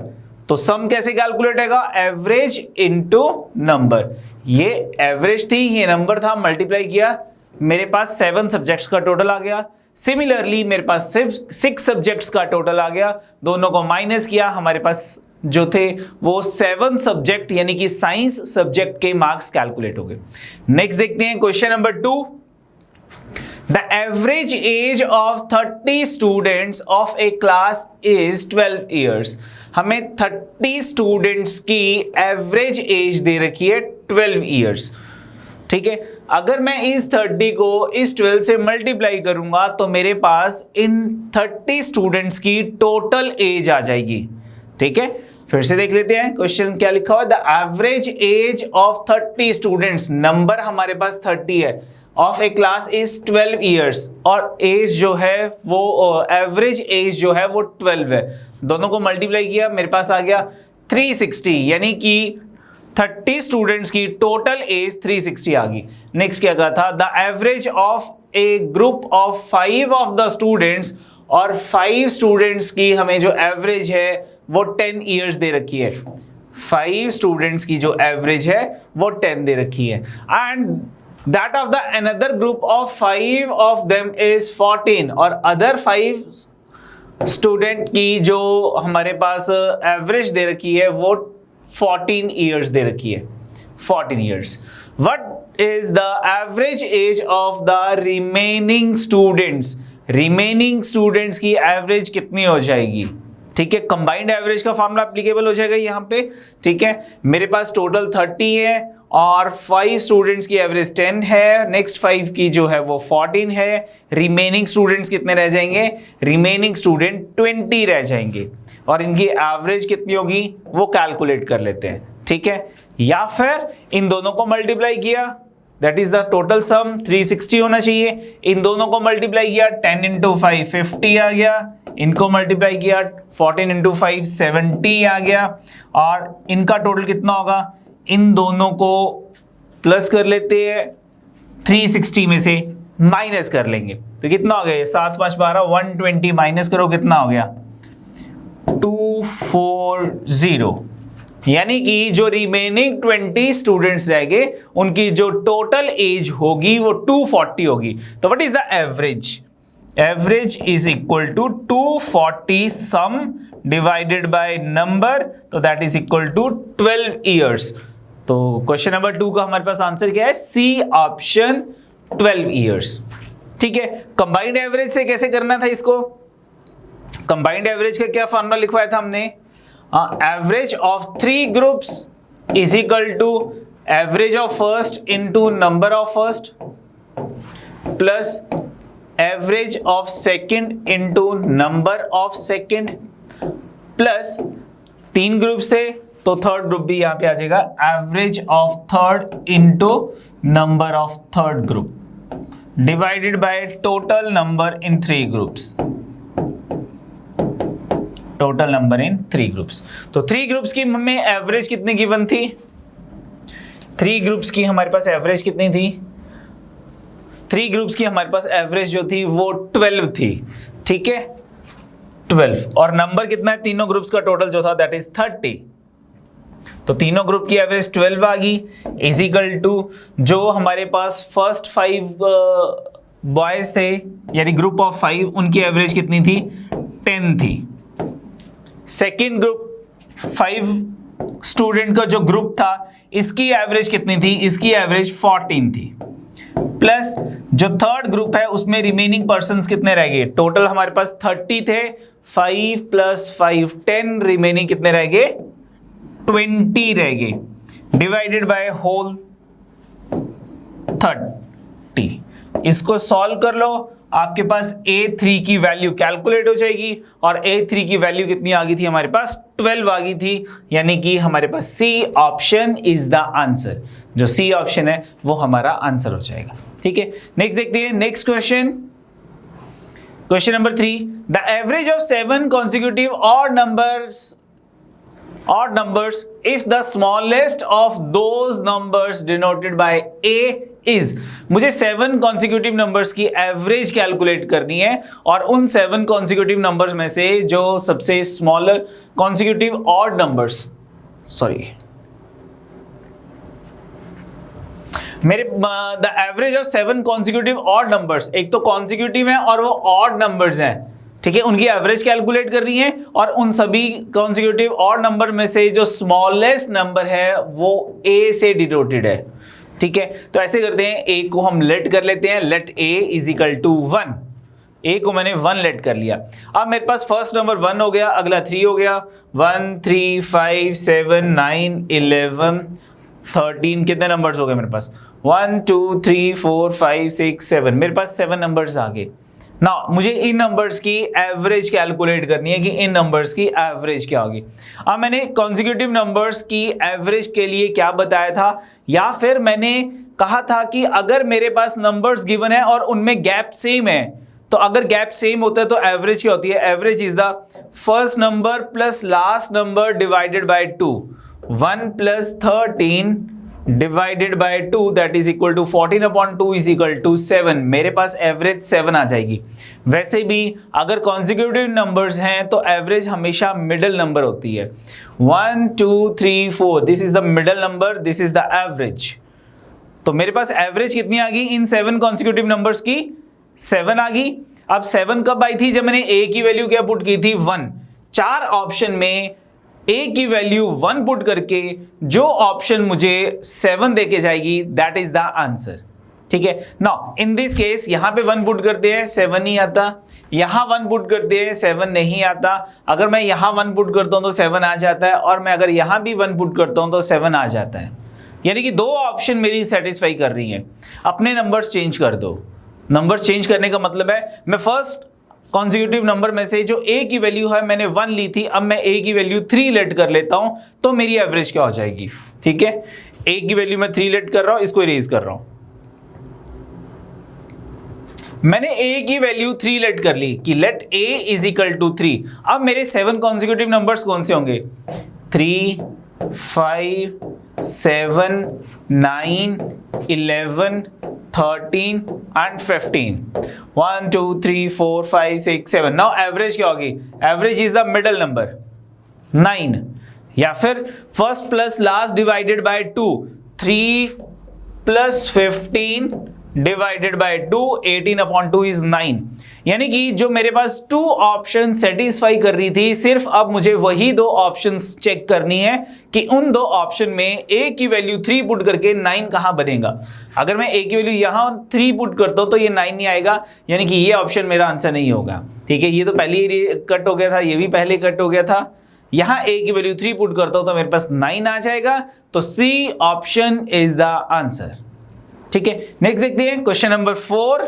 तो सम कैसे कैलकुलेट होगा? Average into number. ये एवरेज थी, ये नंबर था, मल्टीप्लाई किया, मेरे पास 7 सब्जेक्ट्स का टोटल आ गया। सिमिलरली मेरे पास सिर्फ 6 सब्जेक्ट्स का टोटल आ गया, दोनों को माइनस किया, हमारे पास जो थे वो 7 सब्जेक्ट यानी कि साइंस सब्जेक्ट के मार्क्स कैलकुलेट हो गए। नेक्स्ट देखते हैं question number 2। The average age of 30 students of a class is 12 years। हमें 30 स्टूडेंट्स की एवरेज एज दे रखी है 12 इयर्स, ठीक है। अगर मैं इस 30 को इस 12 से मल्टीप्लाई करूंगा तो मेरे पास इन 30 स्टूडेंट्स की टोटल एज आ जाएगी, ठीक है। फिर से देख लेते हैं क्वेश्चन क्या लिखा हुआ है। The average age of 30 students, number हमारे पास 30 है, of A class is 12 years, और एज जो है वो एवरेज एज जो है वो 12 है। दोनों को मल्टीप्लाई किया, मेरे पास आ गया 360, यानी कि 30 स्टूडेंट्स की टोटल एज 360 आ गई। नेक्स्ट क्या कहा था? The average of A group of 5 of the students, और 5 स्टूडेंट्स की हमें जो एवरेज है वो 10 ईयर्स दे रखी है। 5 स्टूडेंट्स की जो एवरेज है वो 10 दे रखी है। And that of the another group of 5 of them is 14, और अदर 5 स्टूडेंट की जो हमारे पास एवरेज दे रखी है वो 14 ईयर्स दे रखी है, 14 years. What is the average age of the remaining students? Remaining students की एवरेज कितनी हो जाएगी, ठीक है। कंबाइंड एवरेज का फॉर्मूला एप्लीकेबल हो जाएगा यहाँ पे, ठीक है। मेरे पास टोटल 30 है और 5 स्टूडेंट्स की एवरेज 10 है, नेक्स्ट 5 की जो है वो 14 है, रिमेनिंग स्टूडेंट्स कितने रह जाएंगे? रिमेनिंग स्टूडेंट 20 रह जाएंगे, और इनकी एवरेज कितनी होगी वो कैलकुलेट कर लेते हैं, ठीक है। या फिर इन दोनों को मल्टीप्लाई किया, दैट इज द टोटल सम 360 होना चाहिए। इन दोनों को मल्टीप्लाई किया, 10 इंटू 5 50 आ गया, इनको मल्टीप्लाई किया 14 इंटू 5 70 आ गया, और इनका टोटल कितना होगा? इन दोनों को प्लस कर लेते हैं, 360 में से माइनस कर लेंगे। तो कितना हो गया, 7 5 12, 120 माइनस करो कितना हो गया 240। यानी कि जो रिमेनिंग 20 स्टूडेंट्स रह गए उनकी जो टोटल एज होगी वो 240 होगी। तो what is the average? Average is equal to 240 sum divided by number, तो that is equal to 12 years. तो क्वेश्चन नंबर 2 का हमारे पास आंसर क्या है? C option 12 years. ठीक है, कंबाइंड एवरेज से कैसे करना था इसको? कंबाइंड एवरेज का क्या फॉर्मूला लिखवाया था हमने? Average of 3 groups is equal to average of first into number of first plus average of second into number of second plus 3 groups थे तो थर्ड ग्रुप भी यहां पे आ जाएगा, average of third into number of third group divided by total number in 3 groups. Total number in 3 groups. तो 3 ग्रुप्स की हमें एवरेज कितनी गिवन थी? 3 ग्रुप्स की हमारे पास एवरेज कितनी थी? 3 ग्रुप्स की हमारे पास एवरेज जो थी वो 12 थी। ठीक है, 12। और नंबर कितना है तीनों ग्रुप्स का टोटल जो था दैट इज 30। तो तीनों ग्रुप की एवरेज 12 आ गई, इज इक्वल टू जो हमारे पास फर्स्ट 5 बॉयज थे यानी ग्रुप ऑफ 5 उनकी एवरेज कितनी थी? 10 थी। सेकेंड ग्रुप 5 स्टूडेंट का जो ग्रुप था इसकी एवरेज कितनी थी? इसकी एवरेज 14 थी। प्लस जो थर्ड ग्रुप है उसमें रिमेनिंग पर्संस कितने रह गए? टोटल हमारे पास 30 थे, 5 + 5 10, रिमेनिंग कितने रह गए? 20 रह गए डिवाइडेड बाय होल 30। इसको सॉल्व कर लो, आपके पास A3 की वैल्यू कैलकुलेट हो जाएगी और A3 की वैल्यू कितनी आ गई थी? हमारे पास 12 आ गई थी। यानी कि हमारे पास C option is the answer. जो सी ऑप्शन है वो हमारा आंसर हो जाएगा। ठीक है, नेक्स्ट देखते हैं next question. Question number 3, the average of 7 consecutive odd numbers if the smallest of those numbers denoted by A is। मुझे 7 consecutive numbers की एवरेज कैलकुलेट करनी है और उन 7 consecutive numbers में से जो सबसे smaller consecutive odd numbers, sorry मेरे the average of 7 consecutive odd numbers, एक तो consecutive है और वो odd numbers हैं। ठीक है, उनकी एवरेज कैलकुलेट करनी है और उन सभी कॉन्सिक्यूटिव ऑड नंबर में से जो स्मॉलेस्ट नंबर है वो ए से डिनोटेड है। ठीक है, तो ऐसे करते हैं, ए को हम लेट कर लेते हैं, let A is equal to 1। A को मैंने 1 लेट कर लिया। अब मेरे पास फर्स्ट नंबर 1 हो गया, अगला 3 हो गया, 1 3 5 7 9 11 13, कितने नंबर्स हो गए मेरे पास? 1 2 3 4 5 6 7, मेरे पास 7 नंबर्स आ गए ना। मुझे इन नंबर्स की एवरेज कैलकुलेट करनी है कि इन नंबर्स की एवरेज क्या होगी। अब मैंने कॉन्जिक्यूटिव नंबर्स की एवरेज के लिए क्या बताया था, या फिर मैंने कहा था कि अगर मेरे पास नंबर्स गिवन है और उनमें गैप सेम है, तो अगर गैप सेम होता है तो एवरेज क्या होती है? Average is the first number plus last number divided by 2। 1 + 13 divided by 2 that is equal to 14/2 is equal to 7। मेरे पास एवरेज 7 आ जाएगी। वैसे भी अगर कॉन्सिक्यूटिव नंबर्स हैं तो एवरेज हमेशा मिडिल नंबर होती है। 1 2 3 4, this is the middle number, this is the average. तो मेरे पास एवरेज कितनी आ गई इन 7 कॉन्सिक्यूटिव नंबर्स की? 7 आ गई। अब 7 कब आई थी? जब मैंने ए की वैल्यू क्या पुट की थी? 1। 4 ऑप्शन में ए की वैल्यू 1 पुट करके जो ऑप्शन मुझे 7 देके जाएगी दैट इज द आंसर। ठीक है, नाउ इन दिस केस यहां पे 1 पुट करते हैं 7 नहीं आता, यहां 1 पुट करते हैं 7 नहीं आता। अगर मैं यहां 1 पुट करता हूं तो 7 आ जाता है, और मैं अगर यहां भी 1 पुट करता हूं तो 7 आ जाता है। यानी कि 2 ऑप्शन मेरी सेटिस्फाई कर रही हैं। अपने नंबर्स चेंज कर दो। नंबर्स चेंज करने का मतलब है मैं फर्स्ट कॉन्सिक्यूटिव नंबर में से जो ए की वैल्यू है मैंने 1 ली थी, अब मैं ए की वैल्यू 3 लेट कर लेता हूं तो मेरी एवरेज क्या हो जाएगी? ठीक है, ए की वैल्यू मैं 3 लेट कर रहा हूं, इसको इरेज कर रहा हूं। मैंने ए की वैल्यू 3 लेट कर ली कि let A is equal to 3। अब मेरे 7 कॉन्सिक्यूटिव नंबर्स कौन से होंगे? 3 5 7, 9, 11, 13 and 15. 1, 2, 3, 4, 5, 6, 7. नाउ एवरेज क्या होगी? Average is the middle number 9, या फिर first plus last divided by 2, 3 plus 15 divided by 2, 18 upon 2 is 9. यानी कि जो मेरे पास 2 ऑप्शन सेटिस्फाई कर रही थी, सिर्फ अब मुझे वही 2 ऑप्शंस चेक करनी है कि उन 2 ऑप्शन में a की वैल्यू 3 पुट करके 9 कहां बनेगा. अगर मैं a की वैल्यू यहां 3 पुट करता हूं तो ये 9 नहीं आएगा, यानी कि ये ऑप्शन मेरा आंसर नहीं होगा. ठीक है, ये तो पहले ही कट हो गया था, ये भी पहले कट हो गया था. यहां a की वैल्यू 3 पुट करता हूं तो मेरे पास 9 आ जाएगा. तो C option is the answer. ठीक है, नेक्स्ट देखते हैं question number 4.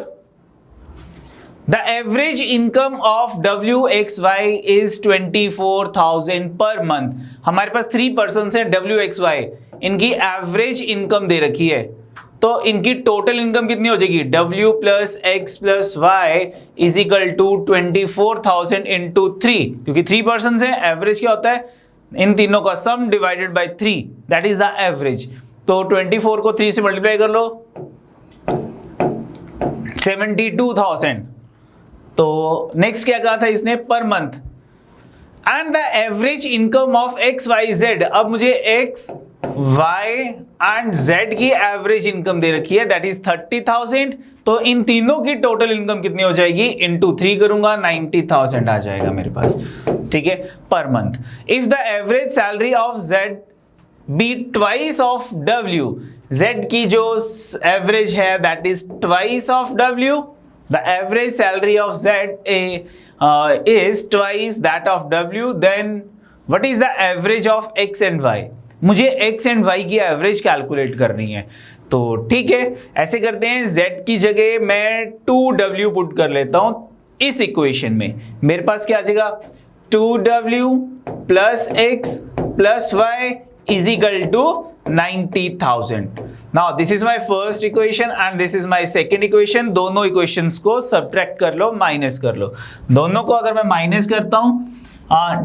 The average income of WXY is 24,000 per month. हमारे पास 3 पर्सन्स हैं WXY, इनकी एवरेज इनकम दे रखी है, तो इनकी टोटल इनकम कितनी हो जाएगी? W plus X plus Y is equal to 24,000 into 3, क्योंकि 3 पर्सन्स हैं. एवरेज क्या होता है? इन तीनों का सम divided bye 3, that is the average. तो 24 को 3 से मल्टीप्लाई कर लो, 72,000. तो नेक्स्ट क्या कहा था इसने? Per month. And the average income of XYZ. अब मुझे X, Y एंड Z की एवरेज इनकम दे रखी है, दैट इज 30,000. तो इन तीनों की टोटल इनकम कितनी हो जाएगी? इंटू 3 करूंगा, 90,000 आ जाएगा मेरे पास. ठीक है, per month. If the average salary of Z be twice of W, Z की जो एवरेज है that is twice of W. The average salary of Z is twice that of W, then what is the average of X and Y? मुझे X and Y की एवरेज कैलकुलेट करनी है. तो ठीक है, ऐसे करते हैं, Z की जगह मैं 2W पुट कर लेता हूं इस इक्वेशन में. मेरे पास क्या आ जाएगा? 2W plus X plus Y is equal to 90,000. Now this is my first equation and this is my second equation. दोनों इक्वेशंस को सब्ट्रैक्ट कर लो, माइनस कर लो. दोनों को अगर मैं माइनस करता हूं,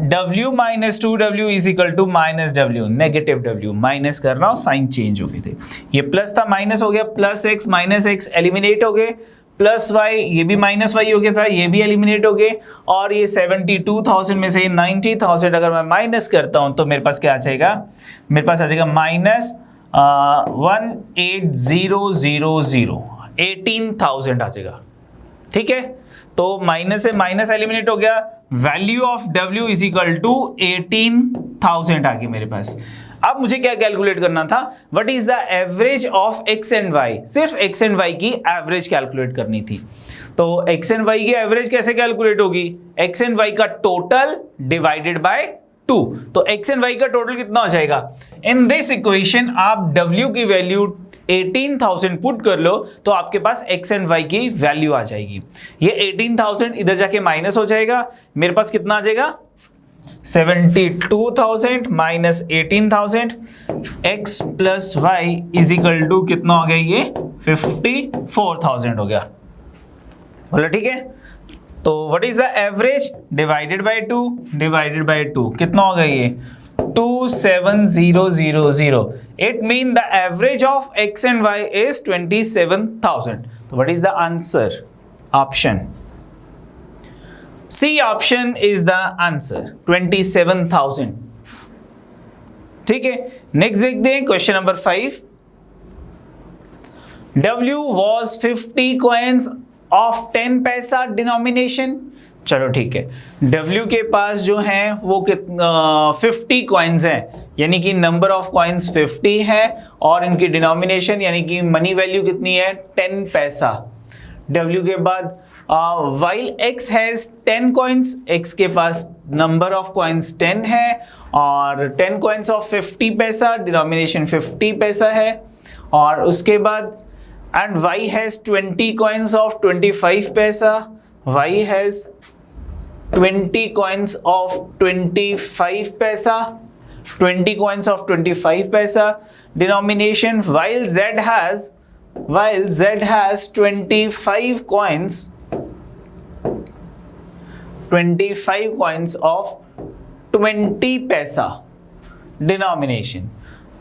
W minus 2W is equal to minus W, negative W. Minus कर रहा हूं, साइन चेंज हो गए थे. ये प्लस था, माइनस हो गया, plus X minus X eliminate हो गए, प्लस Y, ये भी माइनस Y हो गया था, ये भी एलिमिनेट हो गए. और ये 72,000 में से 90,000 अगर मैं माइनस करता हूं तो मेरे पास क्या आ जाएगा? मेरे पास आ जाएगा माइनस 18,000, 18,000 आ जाएगा. ठीक है, तो माइनस से माइनस एलिमिनेट हो गया, value of W is equal to 18,000 आ गई मेरे पास. अब मुझे क्या कैलकुलेट करना था? What is the average of X and Y. सिर्फ X एंड Y की एवरेज कैलकुलेट करनी थी. तो X एंड Y की एवरेज कैसे कैलकुलेट होगी? X एंड Y का टोटल डिवाइडेड बाय 2. तो X एंड Y का टोटल कितना हो जाएगा? इन दिस इक्वेशन आप W की वैल्यू 18,000 पुट कर लो तो आपके पास X एंड Y की वैल्यू आ जाएगी. ये 18,000 इधर जाके माइनस हो जाएगा, मेरे पास कितना आ जाएगा? 72,000 minus 18,000. X plus Y is equal to कितना हो गया? ये 54,000 हो गया. बोलो ठीक है. तो what is the average? Divided by 2, divided by 2 कितना हो गया? ये 27,000. It mean the average of X and Y is 27,000. तो what is the answer? Option C option is the answer, 27,000. ठीक है, नेक्स्ट देखते हैं question number 5. W was 50 coins of 10 पैसा डिनोमिनेशन. चलो ठीक है, W के पास जो है वो 50 कॉइन्स हैं, यानी कि नंबर ऑफ कॉइन्स 50 है और इनकी डिनोमिनेशन यानी कि मनी वैल्यू कितनी है? 10 पैसा. W के बाद while X has 10 coins, X के पास number of coins 10 है और 10 coins of 50 पैसा, डिनोमिनेशन 50 पैसा है. और उसके बाद and Y has 20 coins of 25 पैसा, Y has 20 coins of 25 पैसा, 20 coins of 25 पैसा, denomination while Z has 25 coins, 25 coins of 20 पैसा, denomination.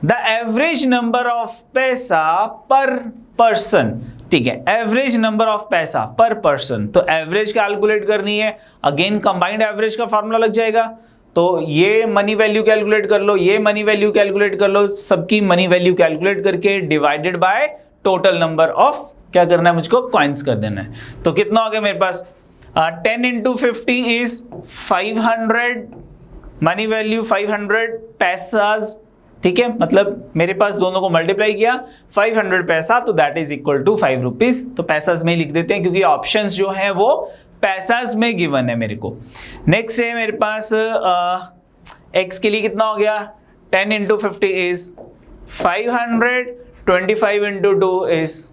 The average number of पैसा पर पर्सन, ठीक है, एवरेज नंबर ऑफ पैसा पर पर्सन, तो एवरेज कैलकुलेट करनी है, अगेन कंबाइंड एवरेज का फॉर्मूला लग जाएगा, तो ये मनी वैल्यू कैलकुलेट कर लो, ये मनी वैल्यू कैलकुलेट कर लो, सबकी मनी वैल्यू कैलकुलेट करके divided by total number of, क्या करना है मुझको, कॉइन्स कर देना है। तो कितना हो गया मेरे पास, 10 into 50 इज 500, मनी वैल्यू 500 पैसाज, ठीक है, मतलब मेरे पास दोनों को मल्टीप्लाई किया 500 पैसा, तो that is equal to 5 rupees. तो पैसाज में लिख देते हैं क्योंकि ऑप्शंस जो है वो पैसाज में गिवन है मेरे को। नेक्स्ट है मेरे पास x के लिए कितना हो गया, 10 into 50 is 500, 25 into 2 is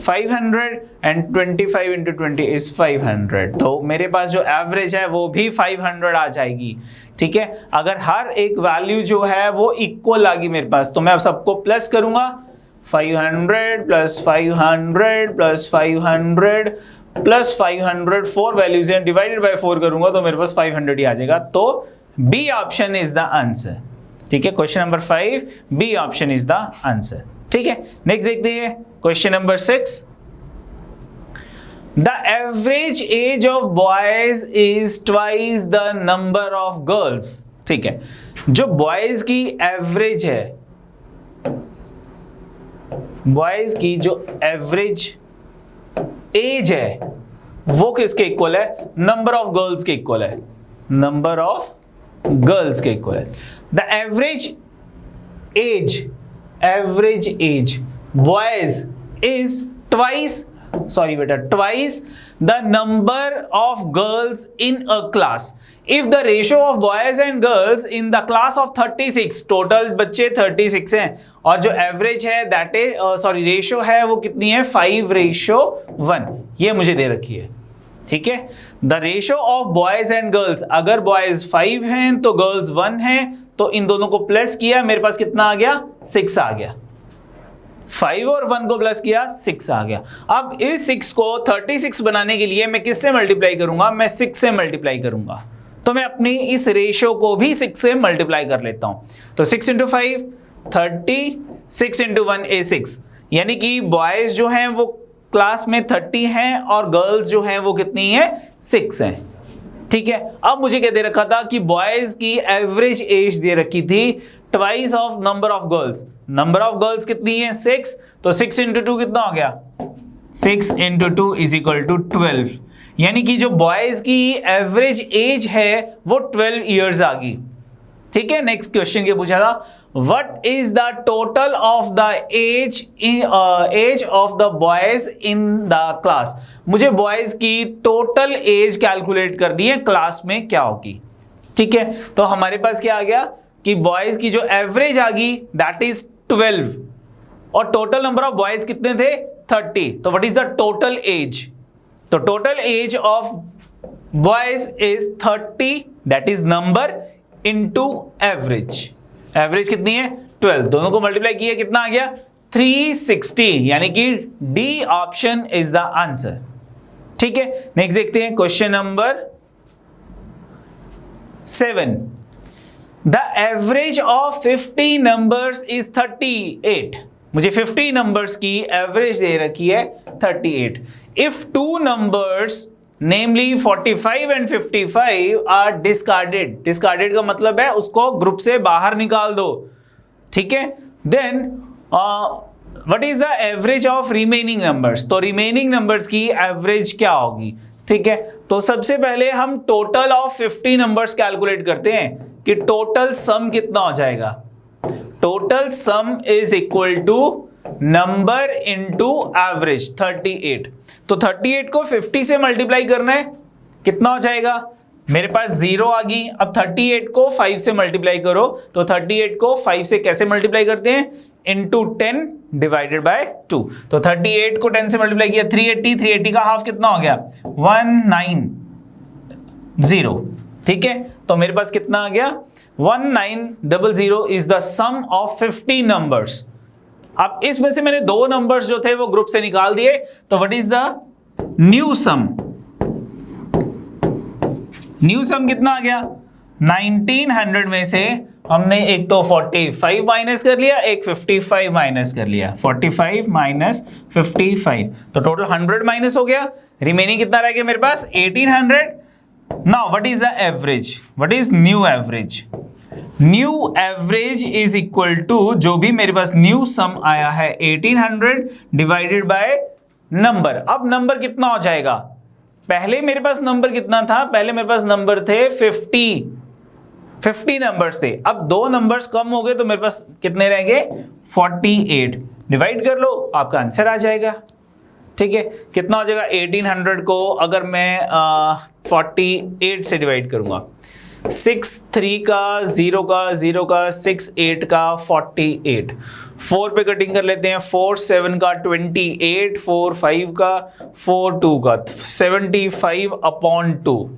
500 and 25 into 20 is 500। तो मेरे पास जो एवरेज है वो भी 500 आ जाएगी, ठीक है। अगर हर एक वैल्यू जो है वो इक्वल आ गई मेरे पास, तो मैं अब सबको प्लस करूंगा, 500 प्लस 500 प्लस 500 प्लस 500, 4 वैल्यूज हैं, डिवाइडेड बाय 4 करूंगा तो मेरे पास 500 ही आ जाएगा। तो B option is the answer, ठीक है। Question number 5, B option is the answer, ठीक है। नेक्स्ट देखते हैं question number 6। The average age of boys is twice the number of girls, ठीक है। जो बॉयज की एवरेज है, बॉयज की जो एवरेज एज है वो किसके इक्वल है, नंबर ऑफ गर्ल्स के इक्वल है, नंबर ऑफ गर्ल्स के इक्वल है। The average as boys is twice the number of girls in a class if the ratio of boys and girls in the class of 36, total बच्चे 36 हैं और जो एवरेज है दैट इज रेशियो है वो कितनी है, 5:1, ये मुझे दे रखी है, ठीक है। The ratio of boys and girls, अगर बॉयज 5 हैं तो गर्ल्स 1 हैं, तो इन दोनों को प्लस किया, मेरे पास कितना आ गया, 6 आ गया। 5 और 1 को प्लस किया, 6 आ गया। अब इस 6 को 36 बनाने के लिए मैं किससे मल्टीप्लाई करूंगा, मैं 6 से मल्टीप्लाई करूंगा। तो मैं अपनी इस रेशियो को भी 6 से मल्टीप्लाई कर लेता हूं। तो 6 into 5 30, 6 into 1 is 6, यानी कि बॉयज जो हैं वो क्लास में 30 हैं और गर्ल्स जो हैं वो कितनी है, 6 हैं, ठीक है। अब मुझे क्या दे रखा था कि बॉयज की एवरेज एज दे रखी थी twice of number of girls, number of girls कितनी है, 6, तो 6 into 2 कितना हो गया, 6 into 2 is equal to 12, यानी कि जो बॉयज की एवरेज एज है वो 12 इयर्स आ गई, ठीक है। नेक्स्ट क्वेश्चन क्या पूछा था, what is the total of the age of the boys in the class, मुझे बॉयज की टोटल एज कैलकुलेट करनी है क्लास में क्या होगी, ठीक है। तो हमारे पास क्या आ गया कि बॉयज की जो एवरेज आ गई दैट इज 12 और टोटल नंबर ऑफ बॉयज कितने थे, 30, तो what is the total age, तो total age of boys is 30, that is number into average, average कितनी है 12, दोनों को मल्टीप्लाई किया कितना आ गया 360, यानी कि D option is the answer, ठीक है। नेक्स्ट देखते हैं question number 7। The average of 50 numbers is 38, मुझे 50 नंबर्स की एवरेज दे रखी है 38। If 2 numbers namely 45 and 55 are discarded, discarded का मतलब है उसको ग्रुप से बाहर निकाल दो, ठीक है। Then what is the average of remaining numbers, तो रिमेनिंग नंबर्स की एवरेज क्या होगी, ठीक है। तो सबसे पहले हम टोटल ऑफ 50 नंबर्स कैलकुलेट करते हैं कि टोटल सम कितना हो जाएगा, total sum is equal to number into average 38, तो 38 को 50 से मल्टीप्लाई करना है, कितना हो जाएगा, मेरे पास 0 आ गई। अब 38 को 5 से मल्टीप्लाई करो, तो 38 को 5 से कैसे मल्टीप्लाई करते हैं, इनटू 10 डिवाइडेड बाय 2, तो 38 को 10 से मल्टीप्लाई किया 380, 380 का हाफ कितना हो गया 190, ठीक है। तो मेरे पास कितना आ गया 1900 is the sum of 50 numbers. अब इसमें से मैंने 2 नंबर्स जो थे वो ग्रुप से निकाल दिए, तो what is the new sum, new sum कितना आ गया 1900 में से हमने एक तो 45 माइनस कर लिया, एक 55 माइनस कर लिया, 45 माइनस 55, तो टोटल 100 माइनस हो गया, रिमेनिंग कितना रह गया मेरे पास 1800। Now what is the average, what is new average? New average is equal to जो भी मेरे पास न्यू सम आया है 1800 डिवाइडेड बाय नंबर। अब नंबर कितना हो जाएगा? पहले मेरे पास नंबर कितना था? पहले मेरे पास नंबर थे 50 नंबर्स थे, अब 2 नंबर्स कम हो गए तो मेरे पास कितने रह गए 48। डिवाइड कर लो, आपका आंसर आ जाएगा। ठीक है, कितना हो जाएगा 1800 को अगर मैं 48 से डिवाइड करूंगा, 6 3 का 0 का 0 का 6 8 का 48, 4 पे कटिंग कर लेते हैं, 4 7 का 28, 4 5 का 4 2 का 75 अपॉन 2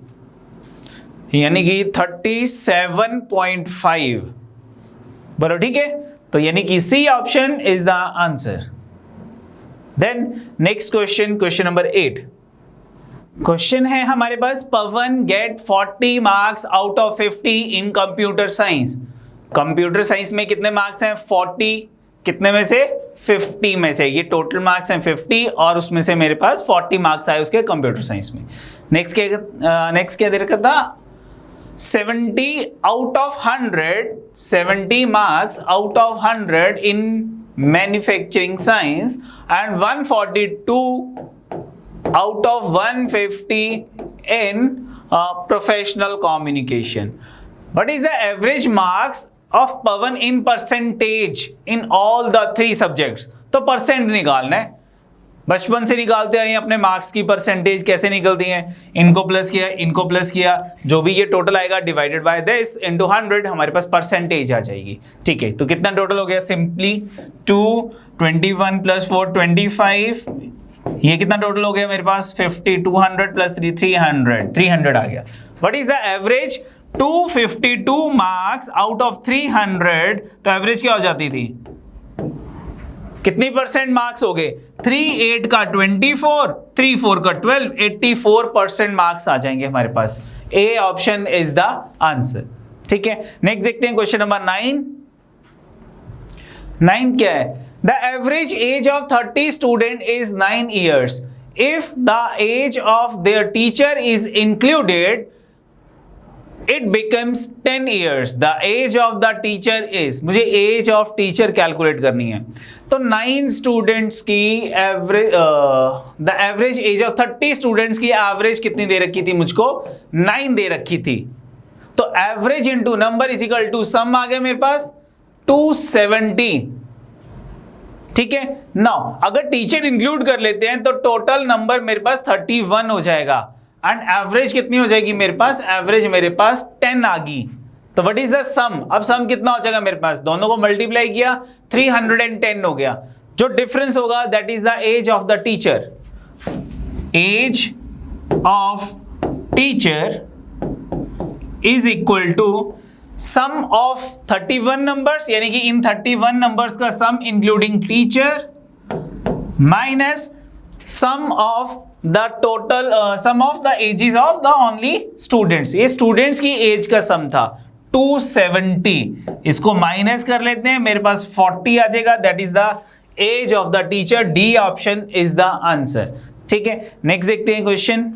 यानी कि 37.5 बराबर। ठीक है, तो यानी कि C option is the answer. Then next question, question number 8। Question है हमारे पास, Pawan get 40 marks out of 50 in computer science. Computer science में कितने मार्क्स हैं 40, कितने में से 50 में से, ये टोटल मार्क्स हैं 50 और उसमें से मेरे पास 40 मार्क्स आए उसके कंप्यूटर साइंस में। नेक्स्ट क्या दे रखा था 70 out of 100, 70 marks out of 100 in manufacturing science and 142 out of 150 in professional communication. What is the average marks of Pawan in percentage in all the 3 subjects? तो परसेंट निकालना है, बचपन से निकालते आए अपने मार्क्स की परसेंटेज कैसे निकलती हैं, इनको प्लस किया इनको प्लस किया, जो भी ये टोटल आएगा डिवाइडेड बाय दिस इनटू 100, हमारे पास परसेंटेज आ जाएगी। ठीक है, तो कितना टोटल हो गया सिंपली 221 प्लस 4 25, ये कितना टोटल हो गया मेरे पास 50, 200 प्लस 3 300 आ गया। What is the average 252 marks out of 300, तो एवरेज क्या हो जाती थी, कितनी परसेंट मार्क्स हो गए 3 8 का 24, 3 4 का 12, 84% मार्क्स आ जाएंगे हमारे पास। A option is the answer. ठीक है, नेक्स्ट देखते हैं क्वेश्चन नंबर 9। 9 क्या है, the average age of 30 student is 9 years. If the age of their teacher is included, it becomes 10 years. The age of the teacher is, मुझे age of teacher कैलकुलेट करनी है, तो 9 स्टूडेंट्स की average, the average age of 30 students की एवरेज कितनी दे रखी थी मुझको 9 दे रखी थी, तो average into number is equal to sum आ गया मेरे पास 270। ठीक है, नाउ अगर टीचर इंक्लूड कर लेते हैं तो टोटल नंबर मेरे पास 31 हो जाएगा एंड एवरेज कितनी हो जाएगी मेरे पास, एवरेज मेरे पास 10 आ गई। तो व्हाट इज द सम, अब सम कितना हो जाएगा मेरे पास, दोनों को मल्टीप्लाई किया 310 हो गया, जो डिफरेंस होगा that is the age of the teacher. Age of teacher is equal to sum of 31 numbers, यानी कि इन 31 नंबर्स का sum including teacher minus sum of the total sum of the ages of the only students. ये स्टूडेंट्स की एज का सम था 270, इसको माइनस कर लेते हैं, मेरे पास 40 आ जाएगा, that is the age of the teacher. D option is the answer. ठीक है, नेक्स्ट देखते हैं क्वेश्चन।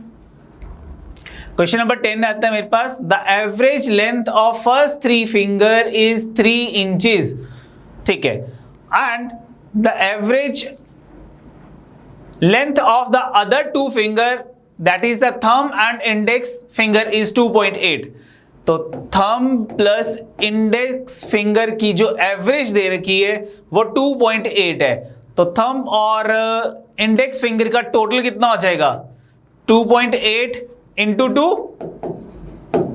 क्वेश्चन नंबर 10 आता है मेरे पास, the average length of first 3 finger is 3 inches. ठीक है, and the average length of the other 2 finger that is the thumb and index finger is 2.8। तो थंब प्लस इंडेक्स फिंगर की जो एवरेज दे रखी है वो 2.8 है, तो थंब और इंडेक्स फिंगर का टोटल कितना हो जाएगा 2.8 इंटू 2,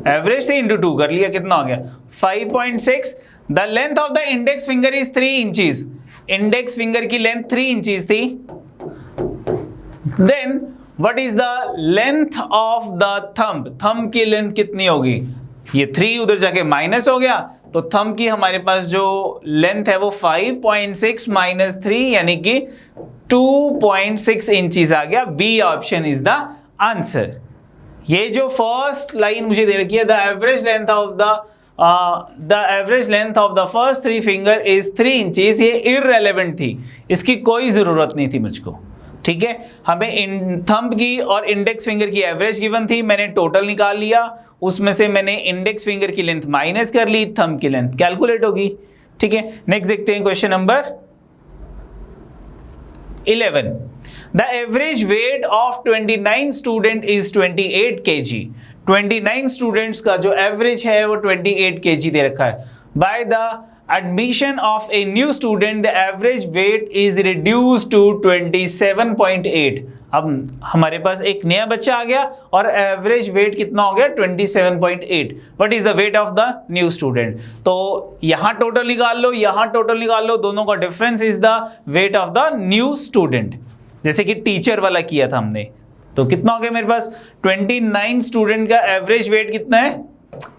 एवरेज से इंटू 2 कर लिया, कितना हो गया 5.6। The length of the index finger is 3 inches, index finger की लेंथ 3 इंचेस थी। Then what is the length of the thumb, thumb की लेंथ कितनी होगी, ये 3 उधर जाके माइनस हो गया, तो थंब की हमारे पास जो लेंथ है वो 5.6 माइनस 3 यानी कि 2.6 इंचेस आ गया। B option is the answer. ये जो फर्स्ट लाइन मुझे दे रखी है, the average length of the the average length of the first 3 finger is 3 inches, ये इररेलेवेंट थी, इसकी कोई ज़रूरत नहीं थी मुझको, ठीक है। हमें थंब की और इंडेक्स फिंगर की एवरेज गिवन थी, मैंने टोटल निकाल लिया, उसमें से मैंने इंडेक्स फिंगर की लेंथ माइनस कर ली, थंब की लेंथ कैलकुलेट होगी, ठीक है। नेक्स्ट देखते हैं question number 11. The average weight of 29 student is 28 kg. 29 students का जो एवरेज है वो 28 kg दे रखा है। By the admission of a new student, the average weight is reduced to 27.8. अब हमारे पास एक नया बच्चा आ गया और एवरेज वेट कितना हो गया 27.8. What is the weight of the new student? तो यहां टोटल निकाल लो, यहां टोटल निकाल लो, दोनों का difference is the weight of the new student, जैसे कि टीचर वाला किया था हमने। तो कितना हो गया मेरे पास 29 स्टूडेंट का एवरेज वेट कितना है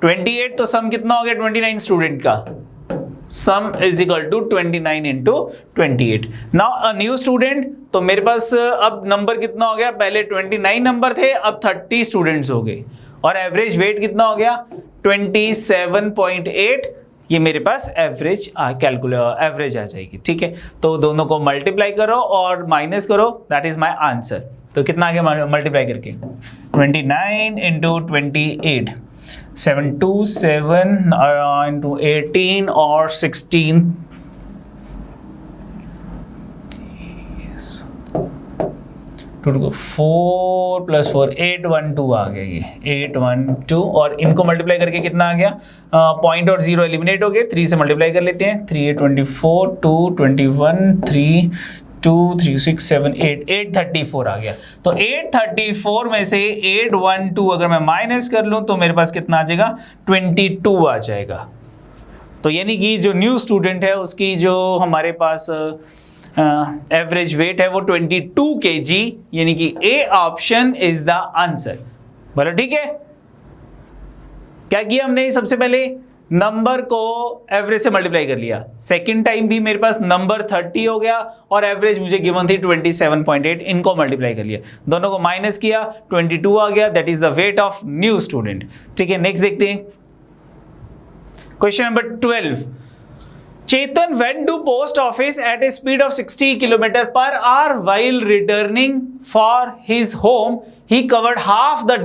28, तो सम कितना हो गया 29 स्टूडेंट का, sum is equal to 29 into 28। Now a new student, तो मेरे पास अब नंबर कितना हो गया, पहले 29 नंबर थे, अब 30 स्टूडेंट्स हो गए और एवरेज वेट कितना हो गया 27.8। ये मेरे पास एवरेज एवरेज आ जाएगी, ठीक है। तो दोनों को मल्टीप्लाई करो और माइनस करो, दैट इज माय आंसर। तो कितना आ गया मल्टीप्लाई करके 29 इंटू 28, 727 into 18 और 16, टू 4 + 4 812 आ गया, ये 812 और इनको मल्टीप्लाई करके कितना आ गया, पॉइंट और 0 एलिमिनेट हो गए, 3 से मल्टीप्लाई कर लेते हैं, 3 8 24 2 21 3 2 3 6 7 8 834 आ गया। तो 834 में से 812 अगर मैं माइनस कर लूं तो मेरे पास कितना आ जाएगा 22 आ जाएगा। तो यानी कि जो न्यू स्टूडेंट है उसकी जो हमारे पास एवरेज वेट है वो 22 kg, यानी कि A option is the answer. बोलो ठीक है। क्या किया हमने, सबसे पहले नंबर को एवरेज से मल्टीप्लाई कर लिया, सेकंड टाइम भी मेरे पास नंबर 30 हो गया और एवरेज मुझे गिवन थी 27.8, इनको मल्टीप्लाई कर लिया, दोनों को माइनस किया, 22 आ गया, that is the weight of new student. ठीक है, नेक्स्ट देखते हैं question number 12। Chetan went to post office at a speed of 60 km/h while returning for his home. He covered half the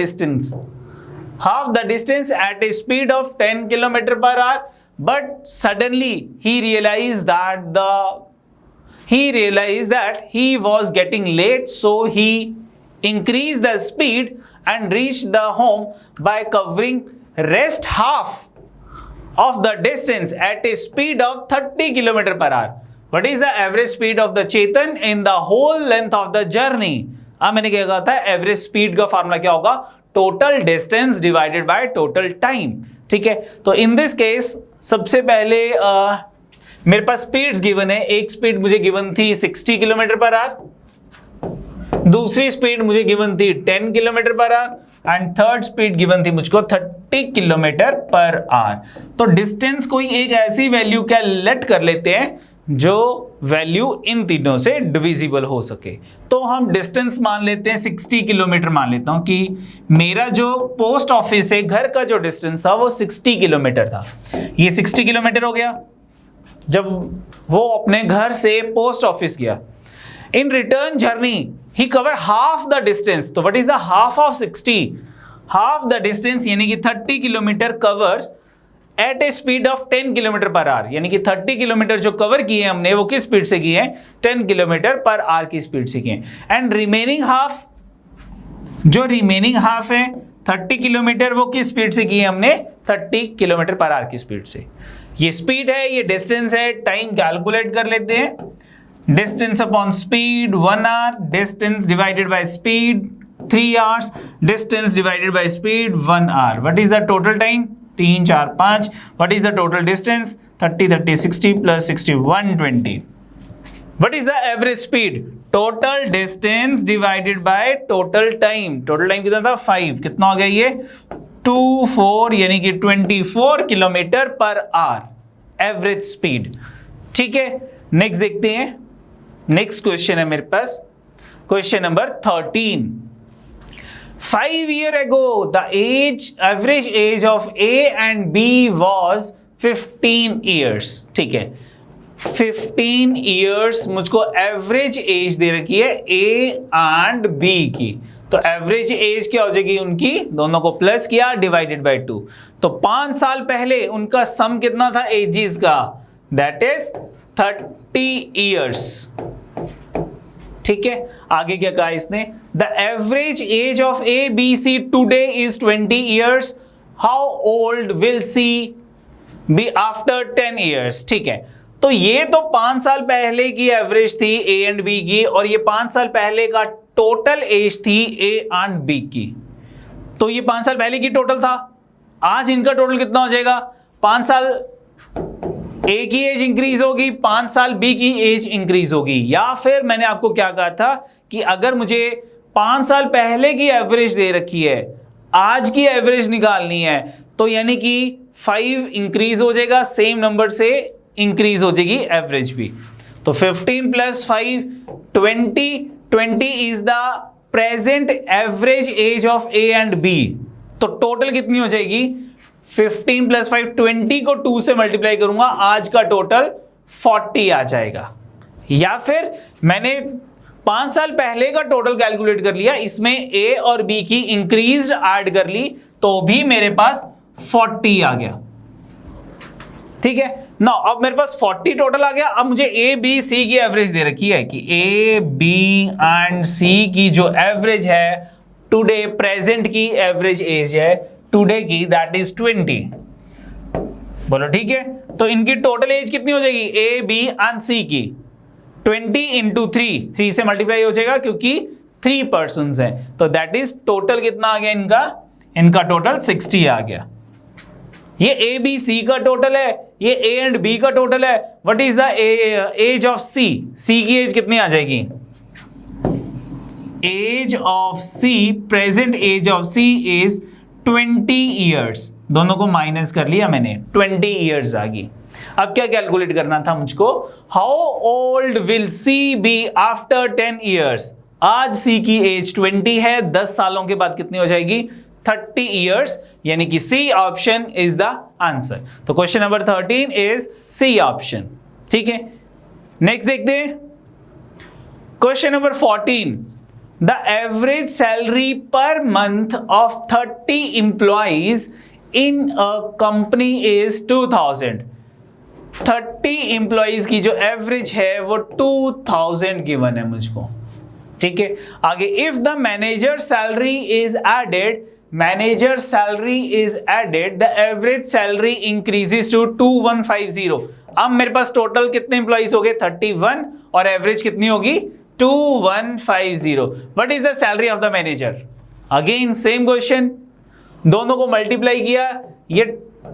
distance at a speed of 10 km/h. But suddenly he realized that he was getting late, so he increased the speed and reached the home by covering rest half of the distance at a speed of 30 km/h. What is the average speed of the Chetan in the whole length of the journey? अब मैंने क्या कहा था, एवरेज स्पीड का फॉर्मूला क्या होगा, total distance divided by total time. ठीक है, तो इन दिस केस सबसे पहले मेरे पास स्पीड्स गिवन है, एक स्पीड मुझे गिवन थी 60 km/h, दूसरी स्पीड मुझे गिवन थी 10 km/h and third speed given थी मुझको 30 km/h। तो डिस्टेंस कोई एक ऐसी वैल्यू क्या लेट कर लेते हैं जो वैल्यू इन तीनों से डिविजिबल हो सके। तो हम डिस्टेंस मान लेते हैं 60 किलोमीटर, मान लेता हूं कि मेरा जो पोस्ट ऑफिस से घर का जो डिस्टेंस था वो 60 किलोमीटर था। ये 60 किलोमीटर हो गया जब वो अपने घर से पोस्ट ऑफिस गया। In return journey he covered half the distance. तो what is the half of 60? Half the distance यानी कि 30 kilometre cover at a speed of 10 km/h, यानी कि 30 किलोमीटर जो कवर किए हमने वो किस स्पीड से किए हैं, 10 km/h की स्पीड से किए। एंड रिमेनिंग हाफ, जो रिमेनिंग हाफ है 30 किलोमीटर, वो किस स्पीड से किए हमने, 30 km/h की स्पीड से। ये स्पीड है, ये डिस्टेंस है, टाइम कैलकुलेट कर लेते हैं। Distance upon speed 1 hour, distance divided by speed 3 hours, distance divided by speed 1 hour. What is the total time? 3 4 5. What is the total distance? 30 30 60 plus 60 120. What is the average speed? Total distance divided by total time. Total time कितना था 5, कितना हो गया ये 24, यानी कि 24 km/h एवरेज स्पीड। ठीक है, नेक्स्ट देखते हैं। नेक्स्ट क्वेश्चन है मेरे पास question number 13। 5 years ago the average age of A and B was 15 years. ठीक है, 15 years मुझको एवरेज एज दे रखी है A एंड B की, तो एवरेज एज क्या हो जाएगी उनकी, दोनों को प्लस किया डिवाइडेड बाय 2, तो 5 साल पहले उनका सम कितना था एजेस का, दैट इज 30 years. ठीक है, आगे क्या कहा इसने, the average age of A B C today is 20 years. How old will C be after 10 years. ठीक है, तो ये तो 5 साल पहले की एवरेज थी A एंड B की, और ये 5 साल पहले का टोटल एज थी A एंड B की, तो ये 5 साल पहले की टोटल था, आज इनका टोटल कितना हो जाएगा, 5 साल A की एज इंक्रीज होगी, 5 साल B की एज इंक्रीज होगी, या फिर मैंने आपको क्या कहा था कि अगर मुझे 5 साल पहले की एवरेज दे रखी है, आज की एवरेज निकालनी है, तो यानी कि 5 इंक्रीज हो जाएगा, सेम नंबर से इंक्रीज हो जाएगी एवरेज भी, तो 15 plus 5 20 is the present average age of A and B, तो टोटल कितनी हो जाएगी, 15 प्लस 5 20 को 2 से मल्टीप्लाई करूंगा, आज का टोटल 40 आ जाएगा। या फिर मैंने 5 साल पहले का टोटल कैलकुलेट कर लिया, इसमें A और B की इंक्रीज ऐड कर ली, तो भी मेरे पास 40 आ गया। ठीक है ना, अब मेरे पास 40 टोटल आ गया। अब मुझे A B C की एवरेज दे रखी है कि A B एंड C की जो एवरेज है टुडे, प्रेजेंट की एवरेज एज है टुडे की, दैट इज 20। बोलो ठीक है, तो इनकी टोटल एज कितनी हो जाएगी A B एंड C की, 20 इंटू 3 से मल्टीप्लाई हो जाएगा क्योंकि 3 पर्सन्स हैं, तो दैट इज टोटल कितना आ गया इनका टोटल 60 आ गया। ये A B C का टोटल है, ये A एंड B का टोटल है। What is the age of C? C की एज कितनी आ जाएगी, age of C, present age of C is 20 years, दोनों को माइनस कर लिया मैंने, 20 years आ गई। अब क्या कैलकुलेट करना था मुझको, how old will C be after 10 years? आज C की एज 20 है, 10 सालों के बाद कितनी हो जाएगी, 30 years, यानी कि C option is the answer. तो question number 13 is C option. ठीक है, नेक्स्ट देखते हैं question number 14। The average salary per month of 30 employees in a company is 2000। 30 employees की जो एवरेज है वो 2000 गिवन है मुझको। ठीक है, आगे if the manager salary is added, manager salary is added, the average salary increases to 2150। अब मेरे पास टोटल कितने एम्प्लॉइज हो गए 31, और एवरेज कितनी होगी 2150। What is the salary of the manager? Again same question, दोनों को मल्टीप्लाई किया, ये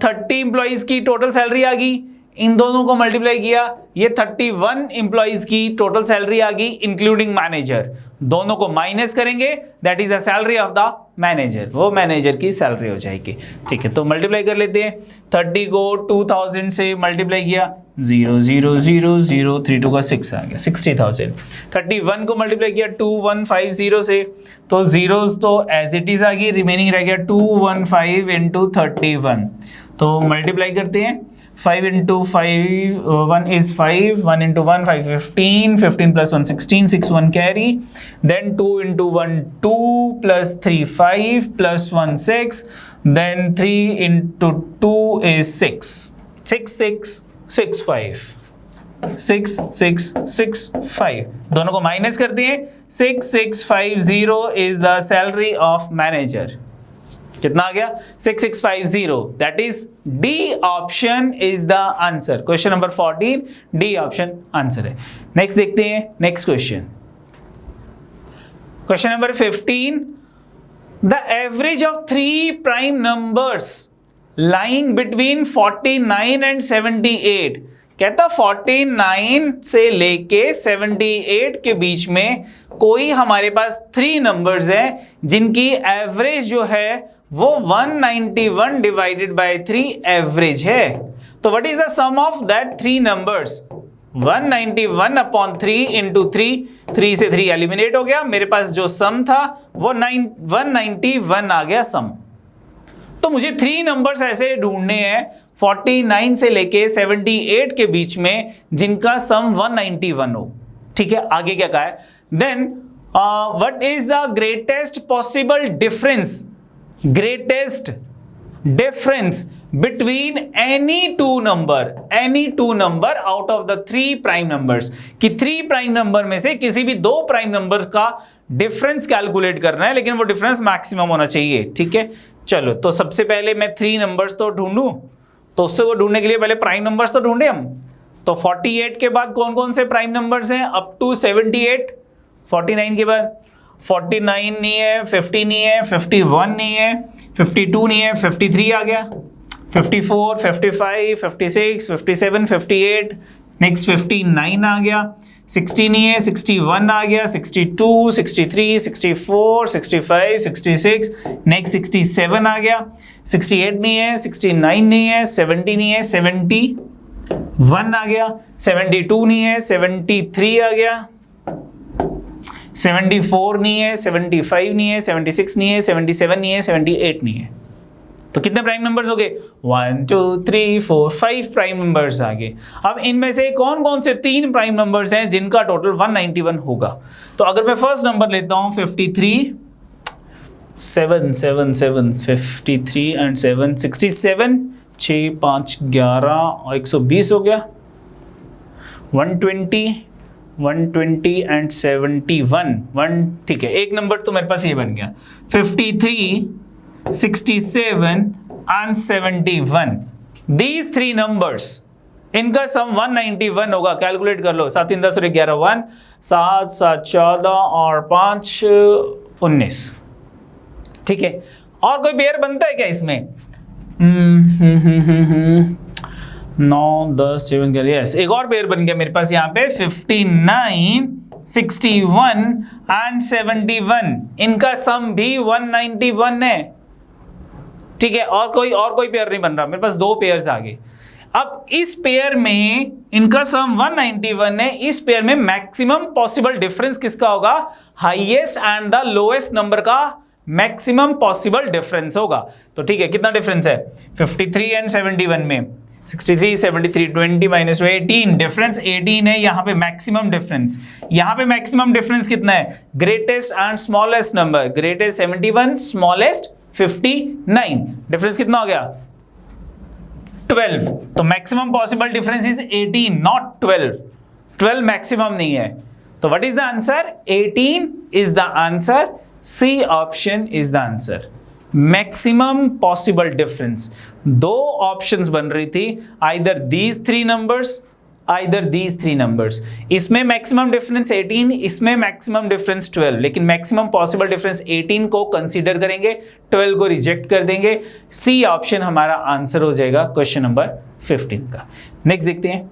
30 एम्प्लॉइज की टोटल सैलरी आ गई, इन दोनों को मल्टीप्लाई किया, ये 31 एम्प्लॉइज की टोटल सैलरी आ गई इंक्लूडिंग मैनेजर, दोनों को माइनस करेंगे, that is the salary of the manager, वो मैनेजर की सैलरी हो जाएगी। ठीक है, तो मल्टीप्लाई कर लेते हैं, 30 को 2000 से मल्टीप्लाई किया, 0 0 0 0 3 2 का 6 आ गया, 60,000। 31 को मल्टीप्लाई किया 2150 से, तो जीरोस तो एज इट इज आ गई, रिमेनिंग रह गया 215 इंटू 31, तो मल्टीप्लाई करते हैं, 5 into 5 1 is 5, 1 into 1 5 15, 15 plus 1 16, 6 1 carry, then 2 into 1 2 plus 3 5 plus 1 6, then 3 into 2 is 6, 6 6 6 5, 6 6 6 5, दोनों को माइनस करते हैं, 6650 is the salary of manager। कितना आ गया 6650, that is D option is the answer. Question number 14 D option answer है। नेक्स्ट देखते हैं next question, question number 15। The average of 3 prime numbers lying between 49 and 78, कहता 49 से लेके 78 के बीच में कोई हमारे पास 3 नंबर्स हैं जिनकी एवरेज जो है वो 191 डिवाइडेड बाय 3 एवरेज है। तो what is the sum of that 3 numbers? 191/3 into 3 से 3 एलिमिनेट हो गया, मेरे पास जो सम था वो 191 आ गया सम। तो मुझे 3 नंबर्स ऐसे ढूंढने हैं 49 से लेके 78 के बीच में जिनका सम 191 हो। ठीक है, आगे क्या कहा है, then what is the greatest possible difference, greatest difference between any two number out of the 3 prime numbers, कि 3 प्राइम नंबर में से किसी भी 2 प्राइम नंबर का डिफरेंस कैलकुलेट करना है, लेकिन वो डिफरेंस मैक्सिमम होना चाहिए। ठीक है, चलो तो सबसे पहले मैं 3 नंबर्स तो ढूंढूं, तो उससे को ढूंढने के लिए पहले प्राइम नंबर्स तो ढूंढे हम। तो 48 के बाद कौन कौन से प्राइम नंबर्स हैं अप टू 78, 49 के बाद 49 नहीं है, 50 नहीं है, 51 नहीं है, 52 नहीं है, 53 आ गया, 54, 55, 56, 57, 58, नेक्स्ट 59 आ गया, 60 नहीं है, 61 आ गया, 62, 63, 64, 65, 66, नेक्स्ट 67 आ गया, 68 नहीं है, 69 नहीं है, 70 नहीं है, 71 आ गया, 72 नहीं है, 73 आ गया, 74 नहीं है, 75 नहीं है, 76 नहीं है, 77 नहीं है, 78 नहीं है। तो कितने प्राइम नंबर्स हो गए, 1 2 3 4 5 प्राइम नंबर्स आ गए। अब इनमें से कौन कौन से 3 प्राइम नंबर्स हैं जिनका टोटल 191 होगा। तो अगर मैं फर्स्ट नंबर लेता हूं 53, 7 7 7 53 एंड 7 67, 6 5 11 और 120 हो गया, 120 120 एंड 71 1। ठीक है, एक नंबर तो मेरे पास ये बन गया, 53 67 and 71, these 3 numbers, इनका सम 191 होगा। कैलकुलेट कर लो, 7 3 10 और 11 1, 7 7 14 और 5 19। ठीक है, और कोई पेयर बनता है क्या इसमें? 9 10 11 11, यस, एक और पेयर बन गया मेरे पास यहाँ पे 59 61 एंड 71, इनका सम भी 191 है। ठीक है, और कोई पेयर नहीं बन रहा, मेरे पास 2 पेयर्स आ गए। अब इस पेयर में इनका सम 191 है, इस पेयर में मैक्सिमम पॉसिबल डिफरेंस किसका होगा, highest and the lowest number का मैक्सिमम पॉसिबल डिफरेंस होगा। तो ठीक है, कितना डिफरेंस है 53 एंड 71 में, 63 73 20 माइनस 18, डिफरेंस 18 है। यहाँ पे मैक्सिमम डिफरेंस, यहाँ पे मैक्सिमम डिफरेंस कितना है, greatest and smallest number, greatest 71, smallest 59, difference कितना हो गया 12। तो maximum possible difference is 18 not 12, 12 maximum नहीं है। तो what is the answer, 18 is the answer, C option is the answer. Maximum possible difference, 2 options बन रही थी, either these 3 numbers either these 3 numbers. इसमें मैक्सिमम डिफरेंस 18, इसमें मैक्सिमम डिफरेंस 12, लेकिन मैक्सिमम पॉसिबल डिफरेंस 18 को कंसीडर करेंगे, 12 को रिजेक्ट कर देंगे। सी ऑप्शन हमारा आंसर हो जाएगा क्वेश्चन नंबर 15 का। नेक्स्ट देखते हैं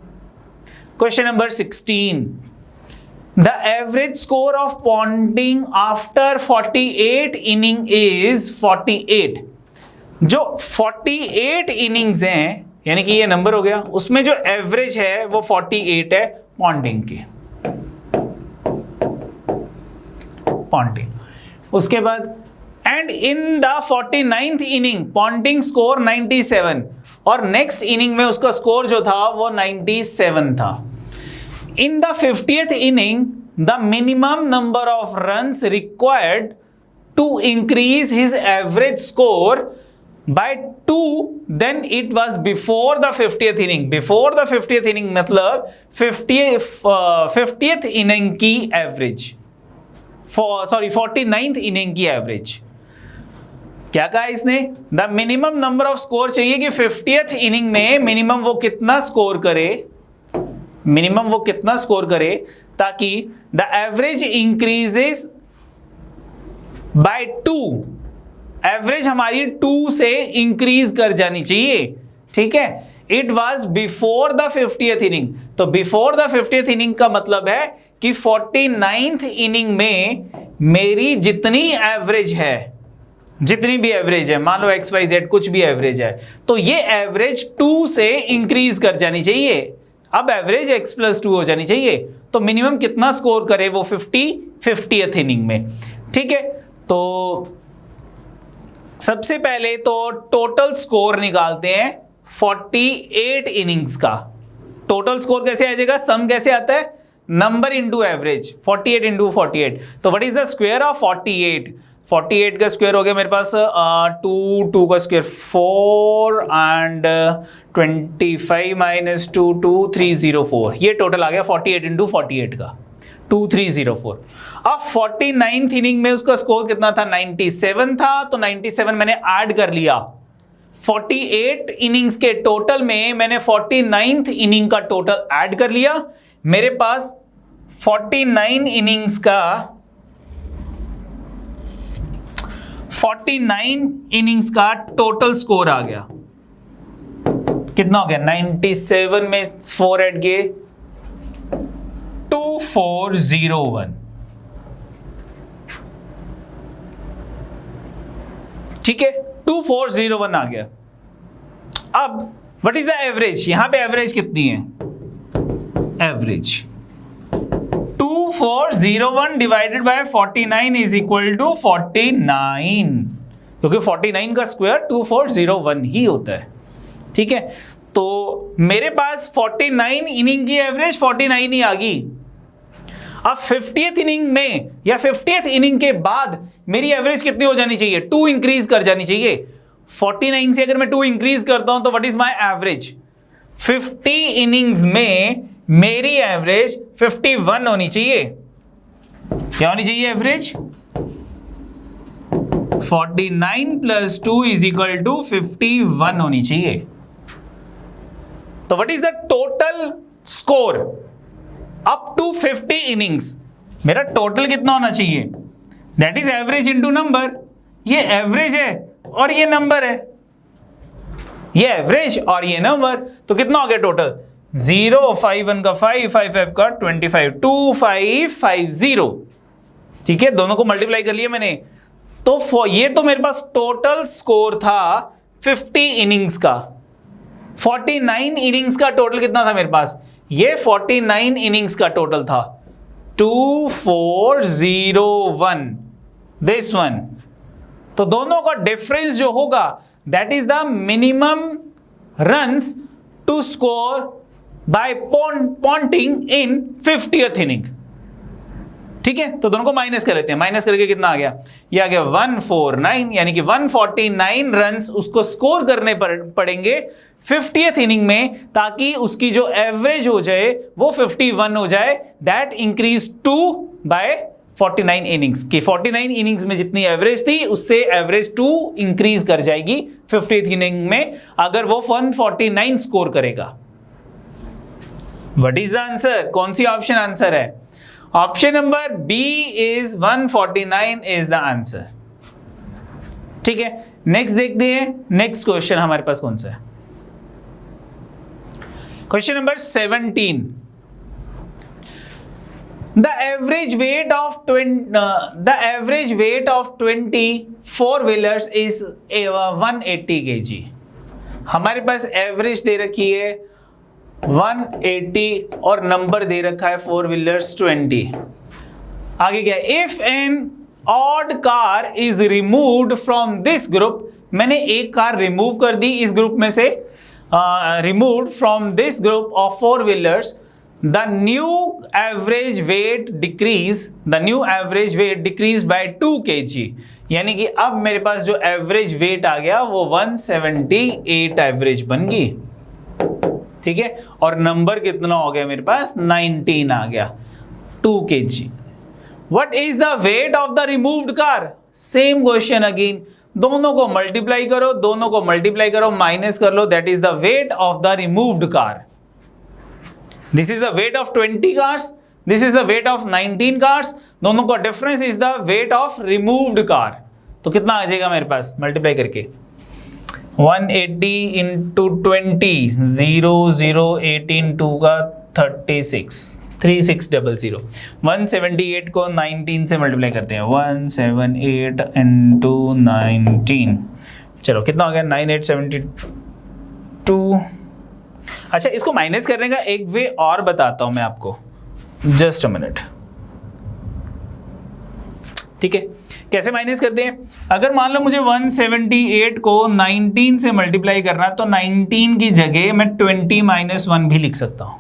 question number 16, the average score of Ponting after 48 inning is 48। जो 48 इनिंग्स हैं, यानी कि ये नंबर हो गया, उसमें जो एवरेज है वो 48 है पॉन्टिंग की, पॉन्टिंग। उसके बाद and in the 49th inning Ponting score 97, और नेक्स्ट इनिंग में उसका स्कोर जो था वो 97 था। In the 50th inning the minimum number of runs required to increase his average score by 2 then it was before the 50th inning। before the 50th inning मतलब 50th inning की एवरेज, सॉरी 49th इनिंग की एवरेज। क्या कहा इसने, the minimum number off score चाहिए कि 50th इनिंग में मिनिमम वो कितना स्कोर करे, मिनिमम वो कितना स्कोर करे ताकि the average increases by 2, average हमारी 2 से इंक्रीज कर जानी चाहिए। ठीक है, it was before the 50th inning. तो बिफोर द 50th इनिंग का मतलब है कि 49th इनिंग में मेरी जितनी एवरेज है, जितनी भी एवरेज है, मान लो XYZ कुछ भी एवरेज है, तो ये एवरेज 2 से इंक्रीज कर जानी चाहिए। अब एवरेज x + 2 हो जानी चाहिए, तो मिनिमम कितना स्कोर करे वो 50th इनिंग में। ठीक है, तो सबसे पहले तो टोटल स्कोर निकालते हैं 48 इनिंग्स का। टोटल स्कोर कैसे आ जाएगा, सम कैसे आता है, नंबर इंटू एवरेज, 48 इंटू 48। तो what is the square of 48? 48 का स्क्वायर हो गया मेरे पास 2 का स्क्वायर 4 एंड 25 माइनस 2 304। ये टोटल आ गया 48 इंटू 48 का 2304। अब 49th इनिंग में उसका स्कोर कितना था, 97 था, तो 97 मैंने ऐड कर लिया 48 इनिंग्स के टोटल में, मैंने 49th इनिंग का टोटल ऐड कर लिया। मेरे पास 49 इनिंग्स का टोटल स्कोर आ गया। कितना हो गया, 97 में 4 ऐड किए 2401। ठीक है, 2401 आ गया। अब व्हाट इज द एवरेज, यहां पे एवरेज कितनी है, average 2401 divided by 49 is equal to 49, क्योंकि 49 का स्क्वायर 2401 ही होता है। ठीक है, तो मेरे पास 49 इनिंग की एवरेज 49 ही आ गई। अब 50th इनिंग में या 50th इनिंग के बाद मेरी एवरेज कितनी हो जानी चाहिए, 2 इंक्रीज कर जानी चाहिए। 49 से अगर मैं 2 इंक्रीज करता हूं तो what is my average, 50 innings में मेरी एवरेज 51 होनी चाहिए। क्या होनी चाहिए एवरेज, 49 + 2 इज इक्वल टू 51 होनी चाहिए। तो what is the total score up to 50 innings, मेरा टोटल कितना होना चाहिए, that is average into number. ये एवरेज है और ये नंबर है, ये एवरेज और ये नंबर, तो कितना हो गया टोटल, 0 5 1 का 5 5 5 का 25 2550। ठीक है, दोनों को मल्टीप्लाई कर लिया मैंने, तो ये तो मेरे पास टोटल स्कोर था 50 इनिंग्स का। 49 इनिंग्स का टोटल कितना था मेरे पास, ये 49 इनिंग्स का टोटल था 2401, दिस वन। तो दोनों का डिफरेंस जो होगा that is the minimum runs to score by Ponting in 50th inning. ठीक है, तो दोनों को माइनस कर लेते हैं, माइनस करके कितना आ गया, ये आ गया 149, यानी कि 149 रन्स उसको स्कोर करने पड़ेंगे 50th इनिंग में, ताकि उसकी जो एवरेज हो जाए वो 51 हो जाए। दैट इंक्रीज 2 बाय 49 इनिंग्स की 49 इनिंग्स में जितनी एवरेज थी उससे एवरेज 2 इंक्रीज कर जाएगी 50th इनिंग में, अगर वो 149 स्कोर करेगा। व्हाट इज द आंसर, कौन सी ऑप्शन आंसर है, option number B is 149 is the answer. ठीक है, नेक्स्ट देखते हैं, नेक्स्ट क्वेश्चन हमारे पास कौन सा है, question number 17। The average weight of 20 four-wheelers is 180 kg। हमारे पास एवरेज दे रखी है 180 और नंबर दे रखा है 4 व्हीलर्स 20। आगे क्या, if an odd car is removed from this group, मैंने एक कार रिमूव कर दी इस ग्रुप में से, removed from this group of 4 wheelers, the new average weight decreased by 2 kg। यानी कि अब मेरे पास जो एवरेज वेट आ गया वो 178 एवरेज बन गई। ठीक है, और नंबर कितना हो गया मेरे पास, 19 आ गया, 2 kg। What is the weight of the removed car, same question again, दोनों को मल्टीप्लाई करो, माइनस कर लो, that is the weight of the removed car. This is the weight of 20 cars, this is the weight of 19 cars, दोनों का difference is the weight of removed car। तो कितना आ जाएगा मेरे पास, मल्टीप्लाई करके 180 into 20, 0 0 18 2 का 36 3600। 178 को 19 से मल्टीप्लाई करते हैं, 178 into 19, चलो कितना हो गया, 9872 अच्छा, इसको माइनस करने का एक वे और बताता हूं मैं आपको, जस्ट अ मिनट। ठीक है, कैसे माइनस करते हैं? अगर मान लो मुझे 178 को 19 से मल्टीप्लाई करना है तो 19 की जगह मैं 20 - 1 भी लिख सकता हूं।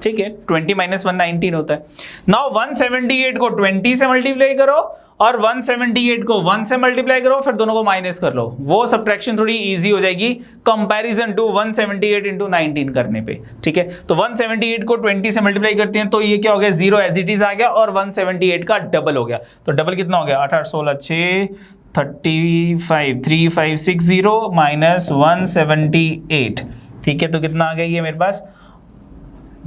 ठीक है, 20 - 1 19 होता है। नाउ 178 को 20 से मल्टीप्लाई करो और 178 को 1 से मल्टीप्लाई करो, फिर दोनों को माइनस कर लो। वो सब्ट्रैक्शन थोड़ी इजी हो जाएगी कंपैरिजन टू 178 इंटू 19 करने पे। ठीक है, तो 178 को 20 से मल्टीप्लाई करते हैं तो ये क्या हो गया, 0 एज इट इज आ गया और 178 का डबल हो गया। तो डबल कितना हो गया, 8 8 16 6 35 3560 माइनस 178। ठीक है, तो कितना आ गया ये मेरे पास,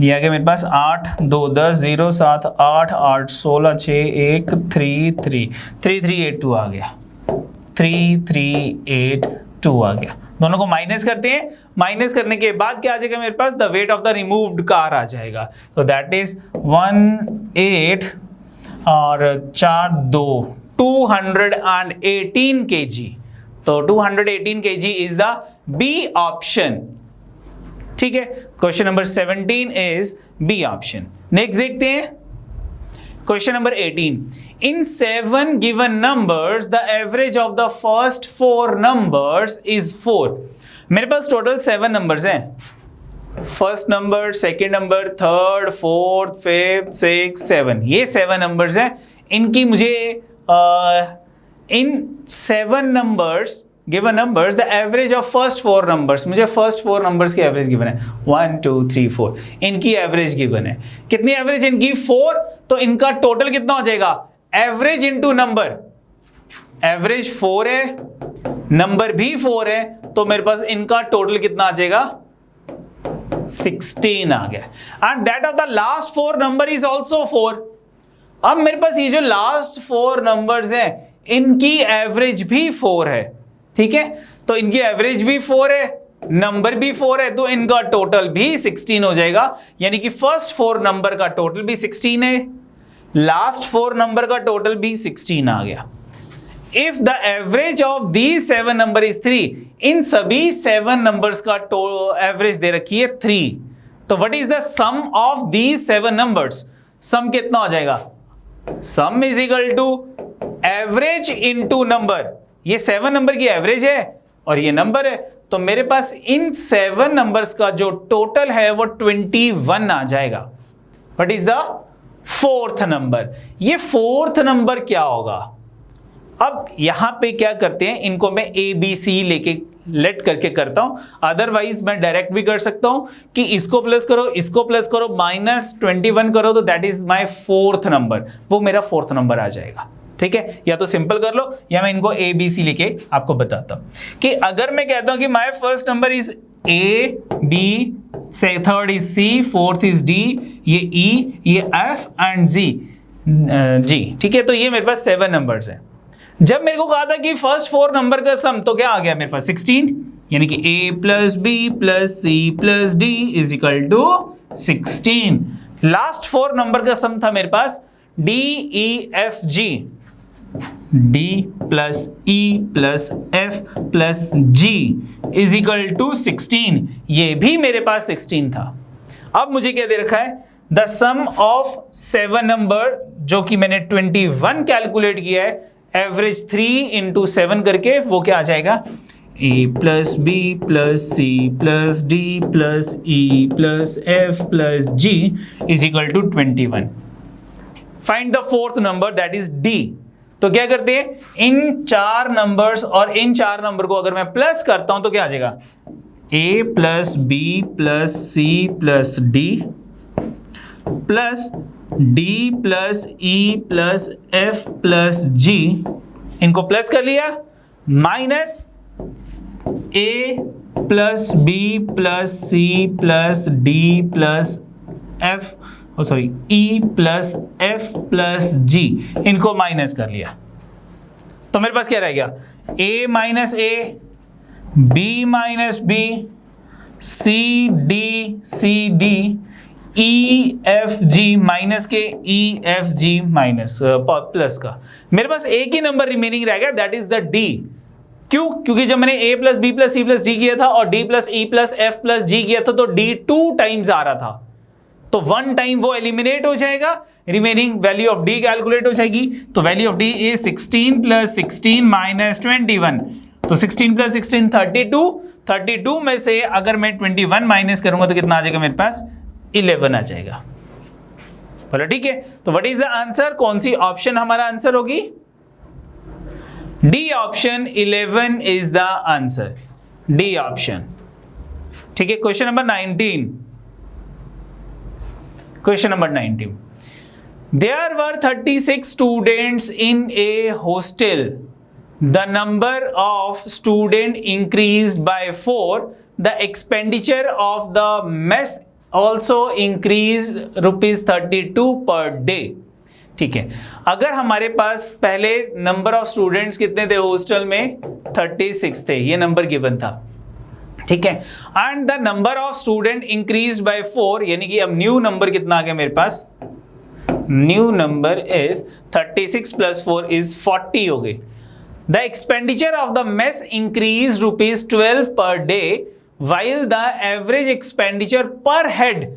ये आ गया मेरे पास 8 2 10 0 7 8 8 16 6 1 3 3 3382 आ गया, 3382 आ गया। दोनों को माइनस करते हैं, माइनस करने के बाद क्या आ जाएगा मेरे पास, the weight of the removed car आ जाएगा। तो दैट इज 18 और 4 2 218 kg। तो 218 kg is the B option. ठीक है, question number 17 is B option. Next देखते हैं question number 18। In 7 given numbers the average of the first 4 numbers is 4। मेरे पास टोटल 7 नंबर्स हैं, first number, second number, third, fourth, fifth, 6, 7, ये 7 नंबर्स हैं। इनकी मुझे इन 7 numbers given numbers the average of first 4 numbers, मुझे फर्स्ट 4 नंबर्स की एवरेज गिवन है 1 2 3 4, इनकी एवरेज गिवन है। कितनी एवरेज इनकी, 4। तो इनका टोटल कितना हो जाएगा, एवरेज इनटू नंबर, एवरेज 4 है, नंबर भी 4 है, तो मेरे पास इनका टोटल कितना आ जाएगा, 16 आ गया। And that of the last 4 number is also 4। अब मेरे पास ये जो लास्ट 4 नंबर्स हैं इनकी एवरेज भी 4 है। ठीक है, तो इनकी एवरेज भी 4 है, नंबर भी 4 है, तो इनका टोटल भी 16 हो जाएगा। यानी कि फर्स्ट 4 नंबर का टोटल भी 16 है, लास्ट 4 नंबर का टोटल भी 16 आ गया। If the average of these 7 number is 3, इन सभी 7 नंबर्स का एवरेज दे रखी है 3, तो what is the sum of these 7 numbers? Sum कितना हो जाएगा, sum is equal to average into number. ये 7 नंबर की एवरेज है और ये नंबर है, तो मेरे पास इन 7 नंबर्स का जो टोटल है वो 21 आ जाएगा। What is the 4th number? ये 4th नंबर क्या होगा? अब यहां पे क्या करते हैं, इनको मैं ए बी सी लेके लेट करके करता हूं, अदरवाइज मैं डायरेक्ट भी कर सकता हूं कि इसको प्लस करो, इसको प्लस करो, -21 करो, तो that is my 4th number, वो मेरा 4th नंबर आ जाएगा। ठीक है, या तो सिंपल कर लो या मैं इनको ए बी सी लेके आपको बताता हूं कि अगर मैं कहता हूं कि my first number is A B, third is C, fourth is D, ये ई, ये एफ एंड जी। ठीक है, तो ये मेरे पास 7 नंबर्स हैं। जब मेरे को कहा था कि फर्स्ट 4 नंबर का सम, तो क्या आ गया मेरे पास 16, यानी कि a plus B plus C plus D is equal to 16। Last 4 number का सम था मेरे पास D E F G, D plus E plus F plus G is equal to 16, ये भी मेरे पास 16 था। अब मुझे क्या दे रखा है, द सम ऑफ 7 नंबर, जो कि मैंने 21 कैलकुलेट किया है, एवरेज 3 इंटू 7 करके, वो क्या आ जाएगा, A plus B plus C plus D plus E plus F plus G is equal to 21। Find the 4th number, that is D. तो क्या करते हैं, इन 4 नंबर्स और इन 4 नंबर को अगर मैं प्लस करता हूं तो क्या आ जाएगा, A plus B plus C plus D plus D plus E plus F plus G, इनको प्लस कर लिया, minus A plus B plus C plus D plus F, sorry E plus F plus G, इनको माइनस कर लिया। तो मेरे पास क्या रह गया, a minus A, B minus B, C D, E F G minus के, E F G minus plus का। मेरे पास एक ही नंबर रिमेनिंग रह गया, दैट इज द डी। क्यों? क्योंकि जब मैंने a plus B plus C plus D किया था और d plus E plus F plus G किया था तो d 2 टाइम्स आ रहा था, तो 1 टाइम वो एलिमिनेट हो जाएगा, remaining value of d calculate हो जाएगी। तो value of d is 16 plus 16 minus 21, तो 16 प्लस 16 32 में से अगर मैं 21 माइनस करूंगा तो कितना आ जाएगा मेरे पास? 11 आ जाएगा। बोलो ठीक है। तो व्हाट इज द आंसर? कौन सी ऑप्शन हमारा आंसर होगी? D option 11 is the answer, D option. ठीक है, question number 19। Question number 19, there were 36 students in a hostel. The number of student increased by 4. The expenditure of the mess also increased rupees 32 per day. ठीक है, अगर हमारे पास पहले नंबर ऑफ स्टूडेंट्स कितने थे हॉस्टल में? 36 थे, ये नंबर गिवन था। ठीक है, and the number of student increased by 4, यानी कि अब न्यू नंबर कितना आ गया मेरे पास? New number is 36 plus 4 is 40 हो गई। The expenditure of the mess increase rupees 12 per day, while the average expenditure per head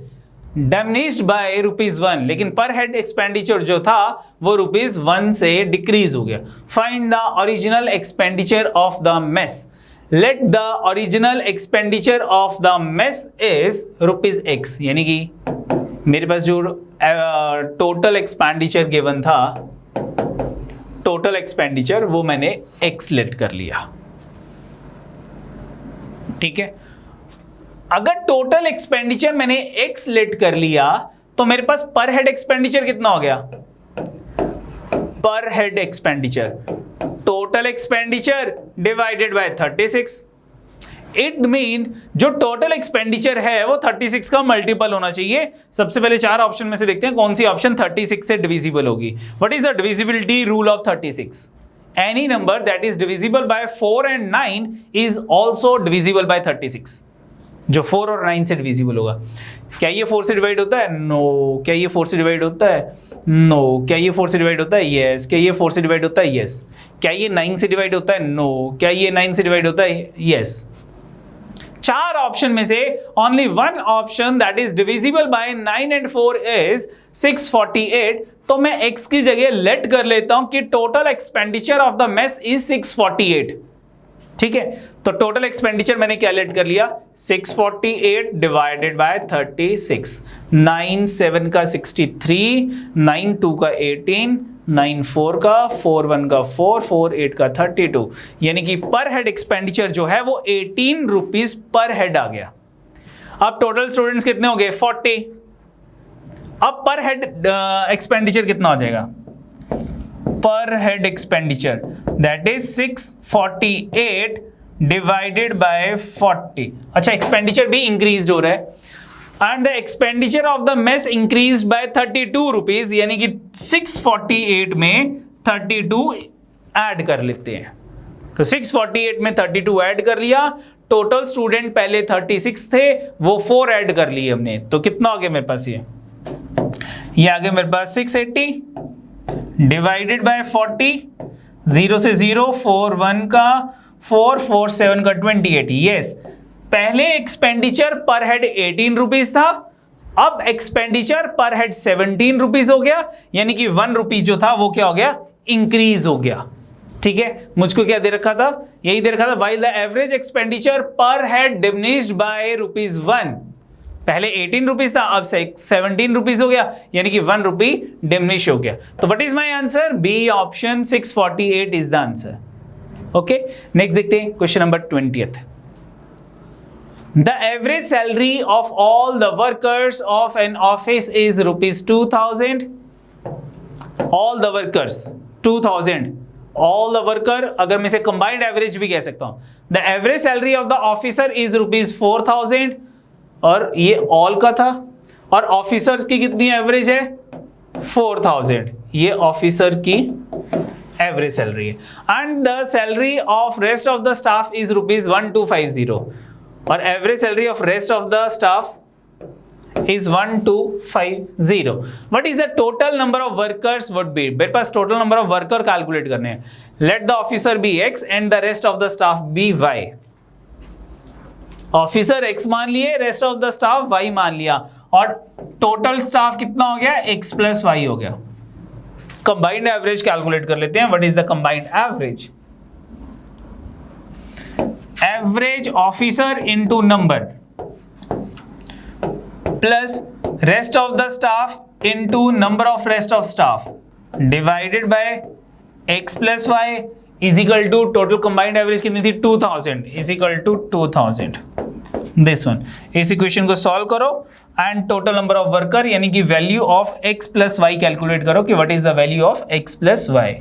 diminished by ₹1, लेकिन पर हेड एक्सपेंडिचर जो था वो ₹1 से डिक्रीज हो गया। Find the original expenditure of the mess. Let the original expenditure of the mess is ₹X, यानी कि मेरे पास जो टोटल एक्सपेंडिचर गिवन था, टोटल एक्सपेंडिचर वो मैंने X लेट कर लिया। ठीक है, अगर टोटल एक्सपेंडिचर मैंने X लेट कर लिया तो मेरे पास पर हेड एक्सपेंडिचर कितना हो गया? पर head expenditure total expenditure divided by 36। It mean जो टोटल एक्सपेंडिचर है वो 36 का मल्टीपल होना चाहिए। सबसे पहले 4 ऑप्शन में से देखते हैं कौन सी ऑप्शन 36 से डिविजिबल होगी। What is the divisibility rule of 36? Any number that is divisible by 4 and 9 is also divisible by 36। जो 4 और 9 से डिविजिबल होगा। क्या ये 4 से डिवाइड होता है? नो। क्या ये 4 से डिवाइड होता है? नो। क्या ये 4 से डिवाइड होता है? यस। क्या ये 4 से डिवाइड होता है? यस। क्या ये 9 से डिवाइड होता है? नो। क्या ये 9 से डिवाइड होता है? यस। 4 ऑप्शन में से only 1 option that is divisible by 9 and 4 is 648। तो मैं x की जगह लेट कर लेता हूं कि total expenditure of the mess is 648। ठीक है, तो टोटल एक्सपेंडिचर मैंने क्या लेट कर लिया? 648 डिवाइडेड बाय 36। 9 7 का 63, 9 2 का 18, 9 4 का 4 1 का 4 4 8 का 32, यानी कि पर हेड एक्सपेंडिचर जो है वो 18 रुपीज पर हेड आ गया। अब टोटल स्टूडेंट्स कितने हो गए? 40। अब पर हेड एक्सपेंडिचर कितना हो जाएगा? पर head expenditure that is 648 divided by 40। अच्छा, एक्सपेंडिचर भी इंक्रीज हो रहा है and the expenditure of the mess increase by 32 rupees, यानी कि 648 में 32 ऐड कर लेते हैं। तो 648 में 32 ऐड कर लिया। टोटल स्टूडेंट पहले 36 थे, वो 4 ऐड कर लिए हमने, तो कितना हो गया मेरे पास? ये आ गया मेरे पास 680 डिवाइडेड बाय 40। 0 से 0, 4 1 का 4 4 7 का 28। यस, पहले एक्सपेंडिचर पर हेड 18 रुपीज था, अब एक्सपेंडिचर पर हेड 17 रुपीज हो गया, यानी कि 1 रुपी जो था वो क्या हो गया? इंक्रीज हो गया। ठीक है, मुझको क्या दे रखा था? यही दे रखा था, while the average expenditure per head diminished by ₹1। पहले 18 रुपीज था, अब 17 रुपीज हो गया, यानी कि 1 रुपी डिमिनिश हो गया। तो what is my answer? B option 648 is the answer. Okay, next देखते हैं question number 20th। The average salary of all the workers of an office is ₹2000. All the workers 2000. All the worker, अगर मैं इसे combined average भी कह सकता हूं। The average salary of the officer is ₹4000, और ये all का था, और officers की कितनी एवरेज है? 4000। ये ऑफिसर की एवरेज सैलरी है। And the salary of rest of the staff is ₹1250, और average salary of rest of the staff is 1250. What is the total number of workers would be? मेरे पास total number of worker calculate करने हैं। Let the officer be x and the rest of the staff be y। Officer x मान लिए, rest of the staff y मान लिया, और टोटल स्टाफ कितना हो गया, x प्लस y हो गया। कंबाइंड एवरेज कैलकुलेट कर लेते हैं। What is the combined average? Average officer into number plus rest of the staff into number of rest of staff divided by x plus y is equal to total combined average कितनी थी, 2000 is equal to 2000। This one, इस इक्वेशन को सॉल्व करो and total number of worker यानी कि value of x plus y calculate करो कि what is the value of x plus y.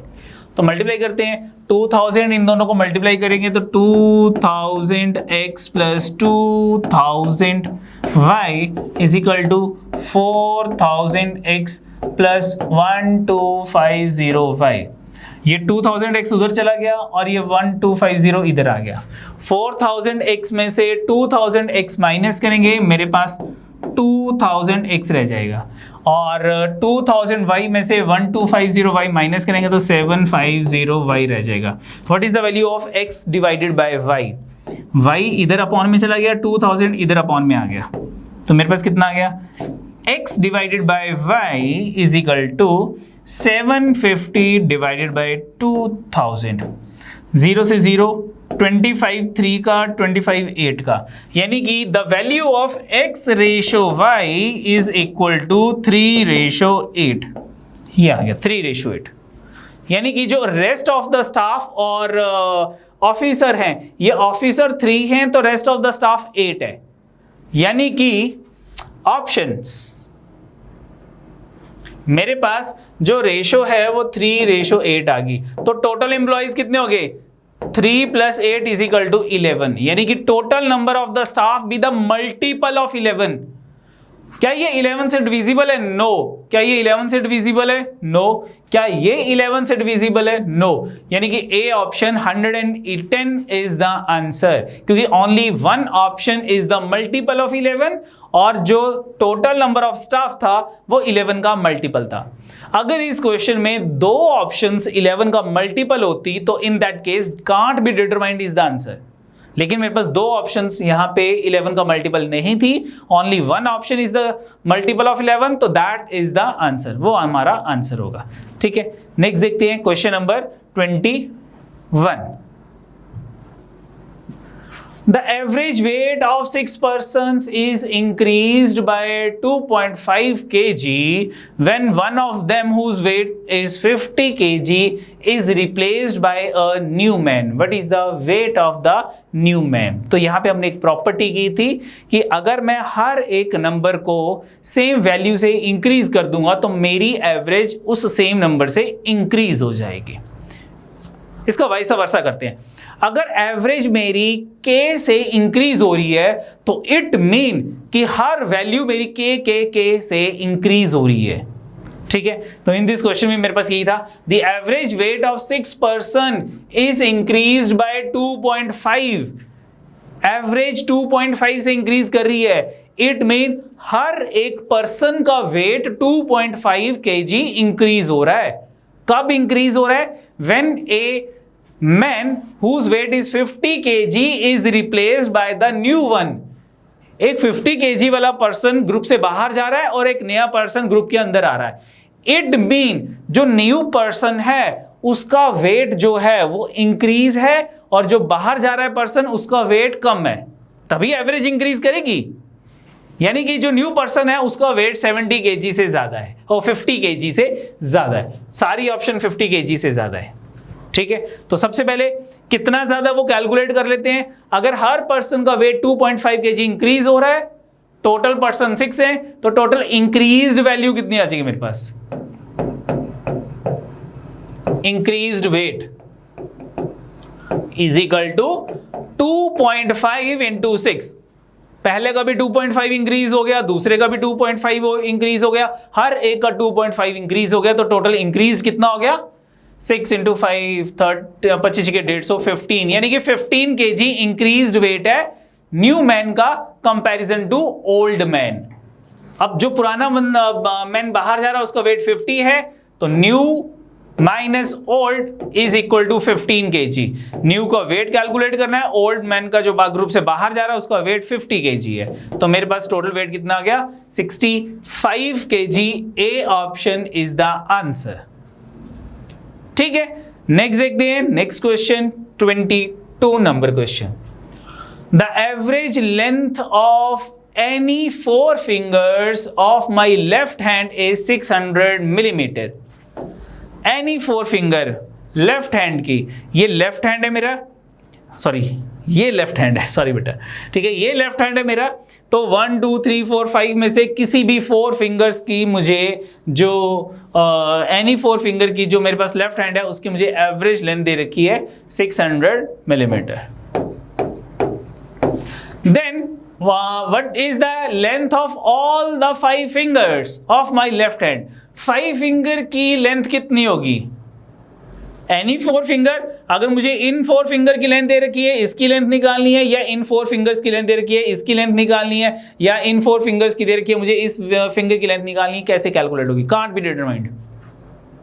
तो मल्टीप्लाई करते हैं, 2000 इन दोनों को मल्टीप्लाई करेंगे तो 2000 x plus 2000 y is equal to 4000 x plus 1250 y। ये 2000x उधर चला गया और ये 1250 इधर आ गया। 4000x में से 2000x माइनस करेंगे, मेरे पास 2000x रह जाएगा, और 2000y में से 1250y माइनस करेंगे तो 750y रह जाएगा। What is the value of x divided by y? y इधर अपॉन में चला गया, 2000 इधर अपॉन में आ गया, तो मेरे पास कितना आ गया, x divided by y is equal to 750 divided by 2000। 0 से 0, 25 3 का, 25 8 का, यानी कि the value of x ratio y is equal to 3:8। ये आ गया 3:8। यानी कि जो रेस्ट ऑफ द स्टाफ और ऑफिसर हैं, ये ऑफिसर 3 हैं तो रेस्ट ऑफ द स्टाफ 8 है, यानी कि ऑप्शंस मेरे पास जो रेशो है वो 3:8 आ गई। तो टोटल एम्प्लॉइज कितने हो गए, 3 + 8 इज इक्वल टू 11, यानी कि total number of the staff be the multiple of 11। क्या ये 11 से डिविजिबल है? नो। क्या ये 11 से डिविजिबल है? नो। क्या ये 11 से डिविजिबल है? नो। यानी कि A option 110 is the answer, क्योंकि only one option is the multiple of 11 और जो टोटल नंबर ऑफ स्टाफ था वो 11 का मल्टीपल था। अगर इस क्वेश्चन में दो ऑप्शंस 11 का मल्टीपल होती तो in that case can't be determined is the answer, लेकिन मेरे पास दो ऑप्शंस यहाँ पे 11 का मल्टीपल नहीं थी, only one option is the multiple of 11, तो दैट इज द आंसर, वो हमारा आंसर होगा। ठीक है, नेक्स्ट देखते हैं question number 21। The average weight of 6 persons is increased by 2.5 kg when one of them whose weight is 50 kg is replaced by a new man. What is the weight of the new man? तो यहाँ पे हमने एक प्रॉपर्टी की थी कि अगर मैं हर एक नंबर को सेम वैल्यू से इंक्रीज कर दूंगा तो मेरी एवरेज उस सेम नंबर से इंक्रीज हो जाएगी। इसका वाइस वर्सा करते हैं, अगर एवरेज मेरी k से इंक्रीज हो रही है तो इट मीन कि हर वैल्यू मेरी k से इंक्रीज हो रही है। ठीक है, तो इन दिस क्वेश्चन में मेरे पास यही था, the average weight of 6 person is increased by 2.5। Average 2.5 से इंक्रीज कर रही है, इट मीन हर एक पर्सन का वेट 2.5 kg इंक्रीज हो रहा है। कब इंक्रीज हो रहा है? When A man whose weight is 50 kg is replaced by the new one। एक 50 kg वाला पर्सन ग्रुप से बाहर जा रहा है और एक नया पर्सन ग्रुप के अंदर आ रहा है। इट मीन जो न्यू पर्सन है उसका वेट जो है वो इंक्रीज है और जो बाहर जा रहा है पर्सन उसका वेट कम है, तभी एवरेज इंक्रीज करेगी। यानी कि जो न्यू पर्सन है उसका वेट 70 kg से ज्यादा है और 50 kg से ज्यादा है। सारी ऑप्शन 50 kg से ज्यादा है। ठीक है, तो सबसे पहले कितना ज्यादा वो कैलकुलेट कर लेते हैं। अगर हर पर्सन का वेट 2.5 kg इंक्रीज हो रहा है, टोटल पर्सन 6 है, तो टोटल इंक्रीज्ड वैल्यू कितनी आ जाएगी मेरे पास? Increased weight is equal to 2.5 into 6। पहले का भी 2.5 इंक्रीज हो गया, दूसरे का भी 2.5 इंक्रीज हो गया, हर एक का 2.5 इंक्रीज हो गया, तो टोटल इंक्रीज कितना हो गया? 6 इंटू 5 25 के 150 15, यानी कि 15 kg इंक्रीज्ड वेट है न्यू मैन का कंपैरिजन टू ओल्ड मैन। अब जो पुराना मैन बाहर जा रहा है उसका वेट 50 है, तो new minus old is equal to 15 kg। New का वेट कैलकुलेट करना है, ओल्ड मैन का जो ग्रुप से बाहर जा रहा है उसका वेट 50 kg है, तो मेरे पास टोटल वेट कितना आ गया 65 kg। A option is the answer. ठीक है, नेक्स्ट देखते हैं next question 22 number question. The average length of any 4 fingers of my left hand is 600 millimeter। any 4 finger left hand की, ये लेफ्ट हैंड है मेरा, सॉरी ये लेफ्ट हैंड है, सॉरी बेटा, ठीक है ये लेफ्ट हैंड है मेरा। तो 1 2 3 4 5 में से किसी भी 4 फिंगर्स की मुझे जो एनी 4 फिंगर की जो मेरे पास लेफ्ट हैंड है उसकी मुझे एवरेज लेंथ दे रखी है 600 millimetre. Then what is the length of all the 5 fingers of my left hand। 5 finger की लेंथ कितनी होगी, एनी 4 फिंगर, अगर मुझे इन 4 फिंगर की लेंथ दे रखी है इसकी लेंथ निकालनी है, या इन 4 फिंगर्स की लेंथ दे रखी है इसकी लेंथ निकालनी है, या इन 4 फिंगर्स की दे रखी है मुझे इस फिंगर की लेंथ निकालनी है, कैसे कैलकुलेट होगी, कांट बी डिटरमाइंड।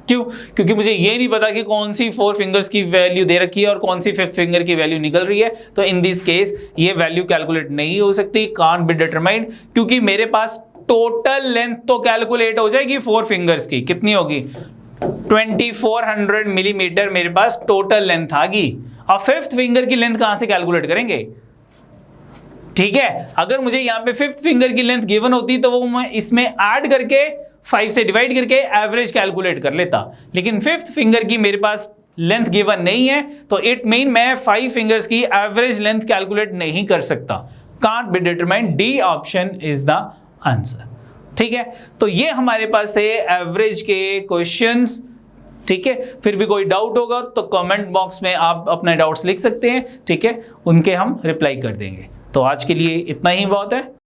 क्यों? क्योंकि मुझे ये नहीं पता कि कौन सी 4 फिंगर्स की वैल्यू दे रखी है और कौन सी 5th फिंगर की वैल्यू निकल रही है, तो इन दिस केस ये वैल्यू कैलकुलेट नहीं हो सकती, कांट बी डिटरमाइंड, क्योंकि मेरे पास टोटल लेंथ तो कैलकुलेट हो जाएगी 4 फिंगर्स की, कितनी होगी 2400 मिलीमीटर मेरे पास टोटल लेंथ आ गई। अब 5th फिंगर की लेंथ कहां से कैलकुलेट करेंगे, ठीक है, अगर मुझे यहां पे 5th फिंगर की लेंथ गिवन होती तो वो मैं इसमें ऐड करके 5 से डिवाइड करके एवरेज कैलकुलेट कर लेता, लेकिन 5th फिंगर की मेरे पास लेंथ गिवन नहीं है, तो इट मीन मैं 5 फिंगर्स की एवरेज लेंथ कैलकुलेट नहीं कर सकता, can't be determined. D option is the answer. ठीक है, तो ये हमारे पास थे एवरेज के क्वेश्चंस। ठीक है, फिर भी कोई डाउट होगा तो कमेंट बॉक्स में आप अपने डाउट्स लिख सकते हैं, ठीक है, उनके हम रिप्लाई कर देंगे। तो आज के लिए इतना ही बहुत है।